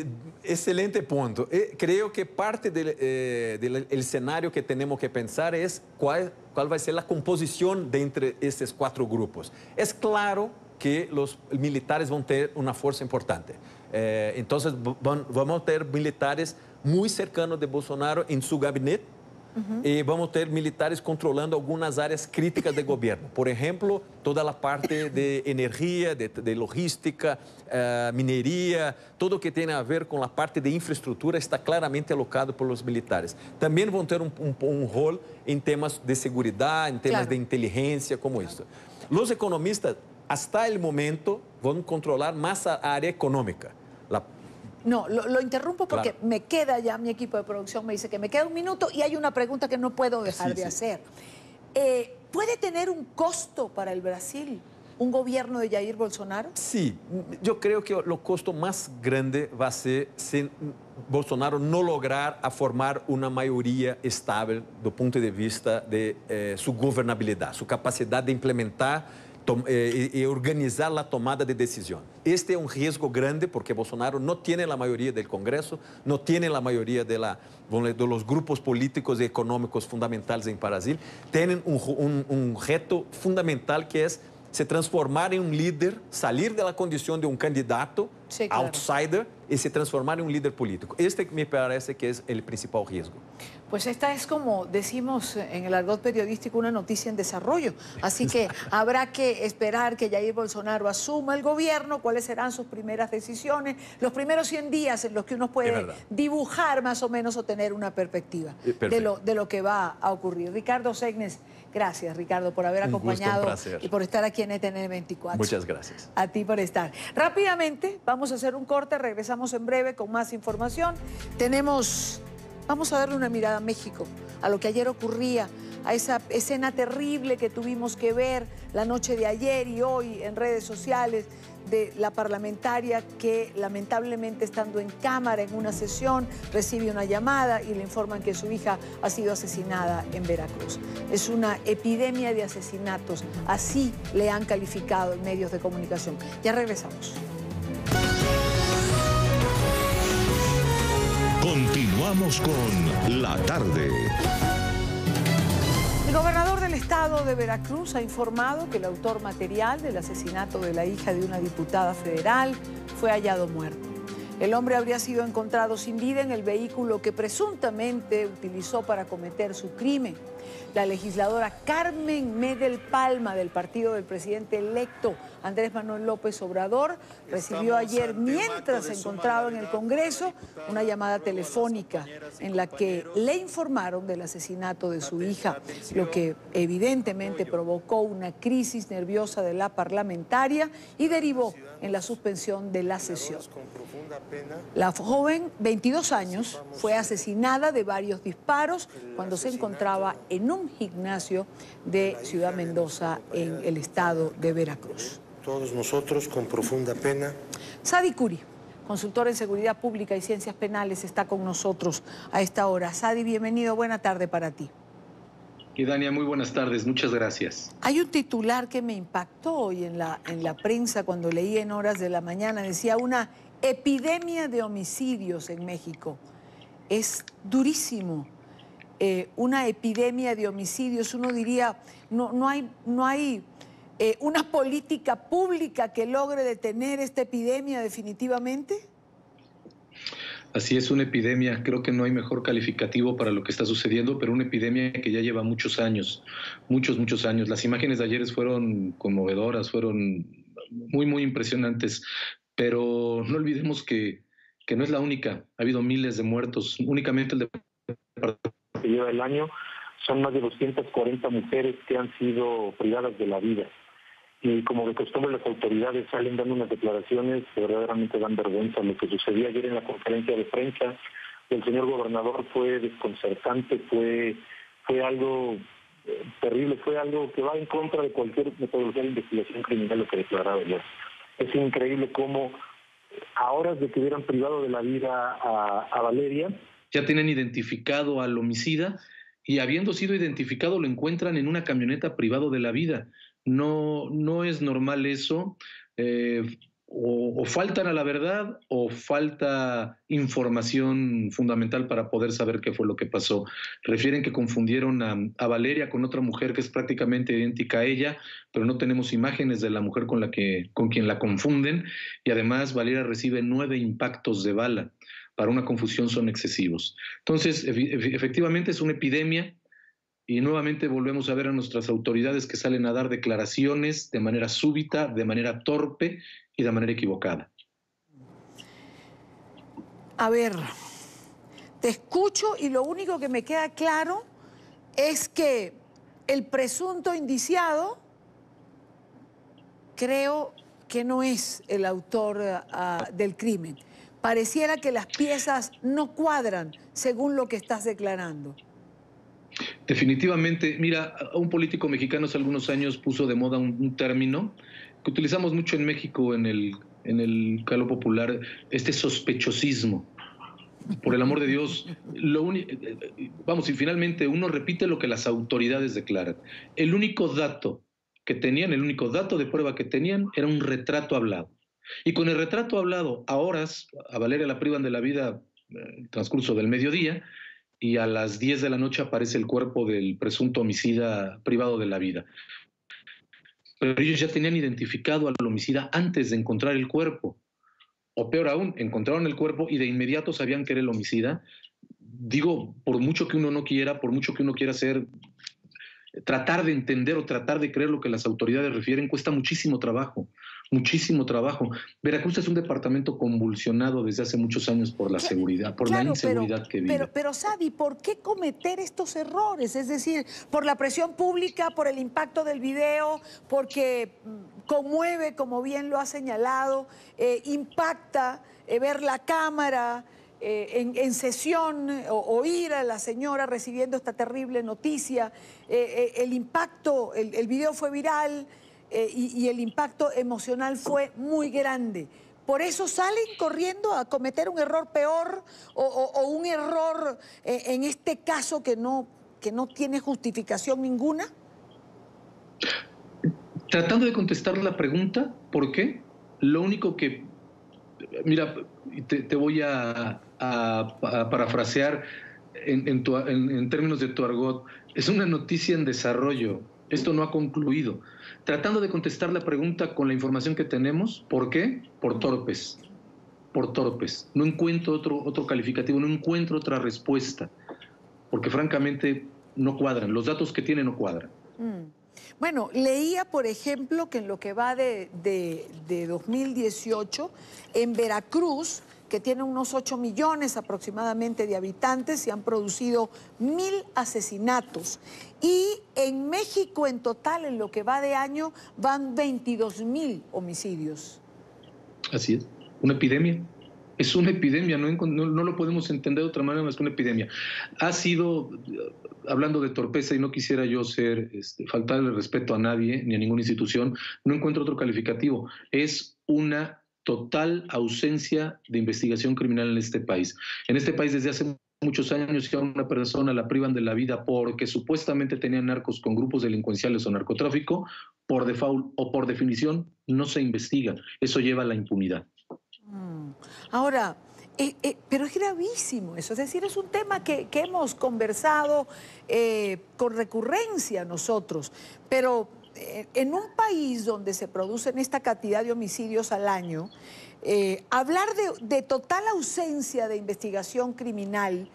Excelente punto. Creo que parte del escenario que tenemos que pensar es cuál va a ser la composición de entre estos cuatro grupos. Es claro que los militares van a tener una fuerza importante. Entonces, vamos a tener militares muy cercanos de Bolsonaro en su gabinete. E vamos ter militares controlando algumas áreas críticas do governo. Por exemplo, toda a parte de energia, de logística, mineria, tudo o que tem a ver com a parte de infraestrutura está claramente alocado por os militares. Também vão ter um rol em temas de segurança, em temas de inteligência, como isso. Os economistas, hasta o momento, vão controlar mais a área econômica. No, lo interrumpo porque me queda ya, mi equipo de producción me dice que me queda un minuto y hay una pregunta que no puedo dejar de hacer. ¿Puede tener un costo para el Brasil un gobierno de Jair Bolsonaro? Sí, yo creo que el costo más grande va a ser si Bolsonaro no lograr formar una mayoría estable do punto de vista de su gobernabilidad, su capacidad de implementar y organizar la tomada de decisión. Este es un riesgo grande porque Bolsonaro no tiene la mayoría del Congreso, no tiene la mayoría de los grupos políticos y económicos fundamentales en Brasil. Tienen un reto fundamental que es se transformar en un líder, salir de la condición de un candidato, outsider, y se transformar en un líder político. Este me parece que es el principal riesgo. Pues esta es, como decimos en el argot periodístico, una noticia en desarrollo. Así que habrá que esperar que Jair Bolsonaro asuma el gobierno, cuáles serán sus primeras decisiones, los primeros 100 días en los que uno puede dibujar más o menos o tener una perspectiva de lo que va a ocurrir. Ricardo Segnes, gracias, Ricardo, por haber acompañado y por estar aquí en ETN 24. Muchas gracias. A ti por estar. Rápidamente, vamos a hacer un corte, regresamos en breve con más información. Vamos a darle una mirada a México, a lo que ayer ocurría, a esa escena terrible que tuvimos que ver la noche de ayer y hoy en redes sociales de la parlamentaria que lamentablemente estando en cámara en una sesión recibe una llamada y le informan que su hija ha sido asesinada en Veracruz. Es una epidemia de asesinatos, así le han calificado en medios de comunicación. Ya regresamos. Continuamos con La Tarde. El gobernador del estado de Veracruz ha informado que el autor material del asesinato de la hija de una diputada federal fue hallado muerto. El hombre habría sido encontrado sin vida en el vehículo que presuntamente utilizó para cometer su crimen. La legisladora Carmen Medel Palma, del partido del presidente electo Andrés Manuel López Obrador, recibió ayer, mientras se encontraba en el Congreso, una llamada telefónica en la que le informaron del asesinato de su hija, lo que evidentemente provocó una crisis nerviosa de la parlamentaria y derivó en la suspensión de la sesión. La joven, 22 años, fue asesinada de varios disparos cuando se encontraba en un gimnasio de Ciudad Mendoza, en el estado de Veracruz. Todos nosotros con profunda pena. Sadi Curi, consultor en Seguridad Pública y Ciencias Penales, está con nosotros a esta hora. Sadi, bienvenido, buena tarde para ti. Dania, muy buenas tardes, muchas gracias. Hay un titular que me impactó hoy en la prensa cuando leí en horas de la mañana, decía una epidemia de homicidios en México. Es durísimo. Una epidemia de homicidios, uno diría, no hay una política pública que logre detener esta epidemia definitivamente? Así es, una epidemia. Creo que no hay mejor calificativo para lo que está sucediendo, pero una epidemia que ya lleva muchos años, muchos años. Las imágenes de ayer fueron conmovedoras, fueron muy impresionantes, pero no olvidemos que no es la única. Ha habido miles de muertos. Únicamente el departamento que lleva el año son más de 240 mujeres que han sido privadas de la vida. Y como de costumbre las autoridades salen dando unas declaraciones que verdaderamente dan vergüenza. Lo que sucedió ayer en la conferencia de prensa del señor gobernador fue desconcertante, fue algo terrible, fue algo que va en contra de cualquier metodología de investigación criminal, lo que declaraba ayer. Es increíble cómo a horas de que hubieran privado de la vida a Valeria, ya tienen identificado al homicida y habiendo sido identificado lo encuentran en una camioneta privado de la vida. No es normal eso, o faltan a la verdad o falta información fundamental para poder saber qué fue lo que pasó. Refieren que confundieron a Valeria con otra mujer que es prácticamente idéntica a ella, pero no tenemos imágenes de la mujer con quien la confunden, y además Valeria recibe 9 impactos de bala. Para una confusión son excesivos. Entonces, efectivamente es una epidemia. Y nuevamente volvemos a ver a nuestras autoridades que salen a dar declaraciones de manera súbita, de manera torpe y de manera equivocada. A ver, te escucho y lo único que me queda claro es que el presunto indiciado creo que no es el autor del crimen. Pareciera que las piezas no cuadran según lo que estás declarando. Definitivamente, mira, un político mexicano hace algunos años puso de moda un término que utilizamos mucho en México en el calor popular, este sospechosismo. Por el amor de Dios, vamos, y finalmente uno repite lo que las autoridades declaran. El único dato que tenían, el único dato de prueba que tenían era un retrato hablado. Y con el retrato hablado, a horas, a Valeria la privan de la vida en el transcurso del mediodía, y a las 10 de la noche aparece el cuerpo del presunto homicida privado de la vida. Pero ellos ya tenían identificado al homicida antes de encontrar el cuerpo. O peor aún, encontraron el cuerpo y de inmediato sabían que era el homicida. Digo, por mucho que uno no quiera, por mucho que uno quiera hacer, tratar de entender o tratar de creer lo que las autoridades refieren, cuesta muchísimo trabajo. Muchísimo trabajo. Veracruz es un departamento convulsionado desde hace muchos años por la seguridad, por la inseguridad que vive. Pero Sadi, ¿por qué cometer estos errores? Es decir, por la presión pública, por el impacto del video, porque conmueve, como bien lo ha señalado, impacta ver la cámara en sesión, oír a la señora recibiendo esta terrible noticia. El impacto, el video fue viral. Y el impacto emocional fue muy grande. ¿Por eso salen corriendo a cometer un error peor o un error en este caso que no tiene justificación ninguna? Tratando de contestar la pregunta, ¿por qué? Lo único que... Mira, te voy a parafrasear en términos de tu argot. Es una noticia en desarrollo. Esto no ha concluido. Tratando de contestar la pregunta con la información que tenemos, ¿por qué? Por torpes. Por torpes. No encuentro otro calificativo, no encuentro otra respuesta. Porque francamente no cuadran. Los datos que tienen no cuadran. Bueno, leía, por ejemplo, que en lo que va de 2018, en Veracruz, que tiene unos 8 millones aproximadamente de habitantes, se han producido 1000 asesinatos. Y en México en total, en lo que va de año, van 22,000 homicidios. Así es, una epidemia. Es una epidemia, no lo podemos entender de otra manera más que una epidemia. Ha sido, hablando de torpeza, y no quisiera yo faltarle respeto a nadie ni a ninguna institución, no encuentro otro calificativo. Es una total ausencia de investigación criminal en este país. En este país desde hace muchos años si a una persona la privan de la vida porque supuestamente tenía narcos con grupos delincuenciales o narcotráfico, por default o por definición no se investiga. Eso lleva a la impunidad. Ahora, pero es gravísimo eso, es decir, es un tema que hemos conversado con recurrencia nosotros, pero en un país donde se producen esta cantidad de homicidios al año, hablar de total ausencia de investigación criminal,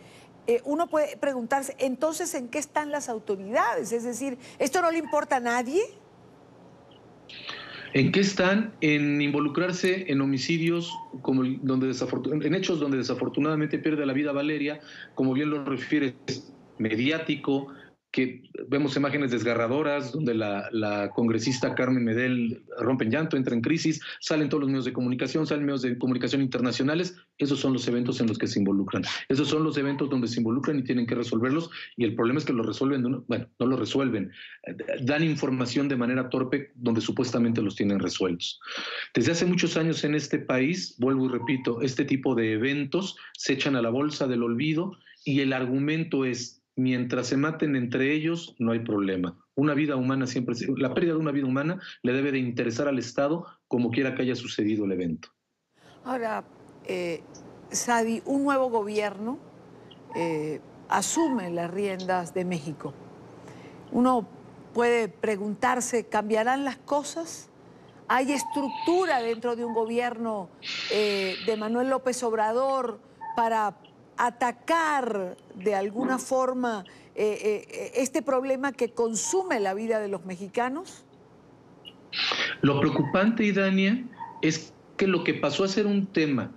uno puede preguntarse, entonces, ¿en qué están las autoridades? Es decir, ¿esto no le importa a nadie? ¿En qué están? En involucrarse en homicidios, en hechos donde desafortunadamente pierde la vida Valeria, como bien lo refieres, mediático, que vemos imágenes desgarradoras donde la congresista Carmen Medel rompe en llanto, entra en crisis, salen todos los medios de comunicación, salen medios de comunicación internacionales. Esos son los eventos en los que se involucran. Esos son los eventos donde se involucran y tienen que resolverlos, y el problema es que lo resuelven, bueno, no lo resuelven, dan información de manera torpe donde supuestamente los tienen resueltos. Desde hace muchos años en este país, vuelvo y repito, este tipo de eventos se echan a la bolsa del olvido y el argumento es: mientras se maten entre ellos, no hay problema. Una vida humana siempre, la pérdida de una vida humana le debe de interesar al Estado como quiera que haya sucedido el evento. Ahora, Sadi, un nuevo gobierno asume las riendas de México. Uno puede preguntarse, ¿cambiarán las cosas? ¿Hay estructura dentro de un gobierno de Manuel López Obrador para atacar de alguna forma este problema que consume la vida de los mexicanos? Lo preocupante, Idania, es que lo que pasó a ser un tema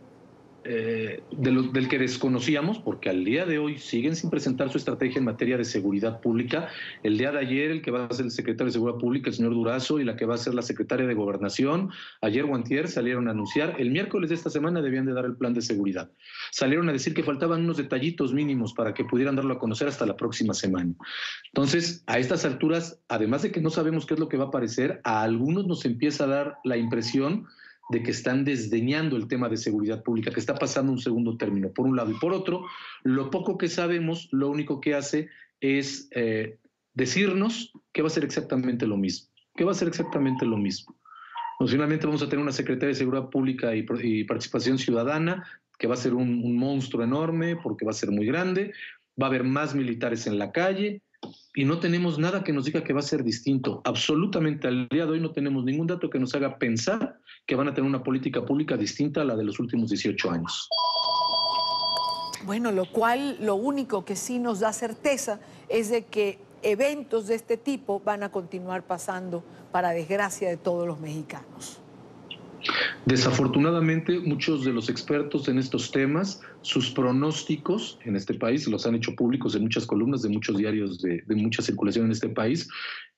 del que desconocíamos, porque al día de hoy siguen sin presentar su estrategia en materia de seguridad pública. El día de ayer, el que va a ser el secretario de Seguridad Pública, el señor Durazo, y la que va a ser la secretaria de Gobernación, ayer o antier salieron a anunciar, el miércoles de esta semana debían de dar el plan de seguridad. Salieron a decir que faltaban unos detallitos mínimos para que pudieran darlo a conocer hasta la próxima semana. Entonces, a estas alturas, además de que no sabemos qué es lo que va a aparecer, a algunos nos empieza a dar la impresión de que están desdeñando el tema de seguridad pública, que está pasando un segundo término, por un lado. Y por otro, lo poco que sabemos, lo único que hace es decirnos que va a ser exactamente lo mismo. Que va a ser exactamente lo mismo. Pues finalmente vamos a tener una Secretaría de Seguridad Pública y Participación Ciudadana, que va a ser un monstruo enorme, porque va a ser muy grande, va a haber más militares en la calle, y no tenemos nada que nos diga que va a ser distinto. Absolutamente al día de hoy no tenemos ningún dato que nos haga pensar que van a tener una política pública distinta a la de los últimos 18 años. Bueno, lo único que sí nos da certeza es de que eventos de este tipo van a continuar pasando, para desgracia de todos los mexicanos. Desafortunadamente, muchos de los expertos en estos temas, sus pronósticos en este país, los han hecho públicos en muchas columnas de muchos diarios de mucha circulación en este país,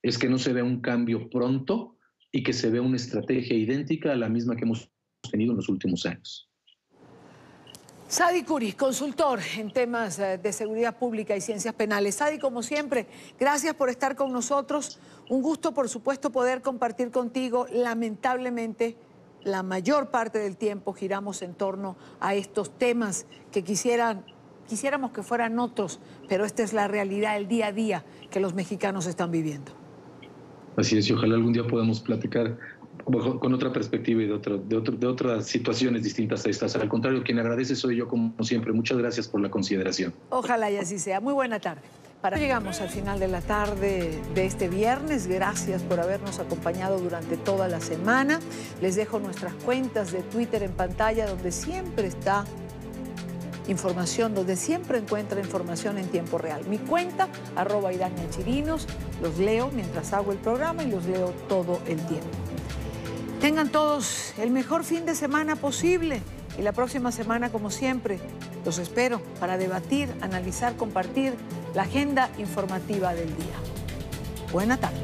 es que no se vea un cambio pronto y que se vea una estrategia idéntica a la misma que hemos tenido en los últimos años. Sadi Curi, consultor en temas de seguridad pública y ciencias penales. Sadi, como siempre, gracias por estar con nosotros. Un gusto, por supuesto, poder compartir contigo. Lamentablemente, la mayor parte del tiempo giramos en torno a estos temas que quisiéramos que fueran otros, pero esta es la realidad, el día a día que los mexicanos están viviendo. Así es, y ojalá algún día podamos platicar con otra perspectiva y de otras situaciones distintas a estas. Al contrario, quien agradece soy yo, como siempre. Muchas gracias por la consideración. Ojalá y así sea. Muy buena tarde. Llegamos al final de la tarde de este viernes. Gracias por habernos acompañado durante toda la semana. Les dejo nuestras cuentas de Twitter en pantalla, donde siempre está información, donde siempre encuentra información en tiempo real. Mi cuenta, @IdaniaChirinos, los leo mientras hago el programa y los leo todo el tiempo. Tengan todos el mejor fin de semana posible, y la próxima semana, como siempre, los espero para debatir, analizar, compartir la agenda informativa del día. Buena tarde.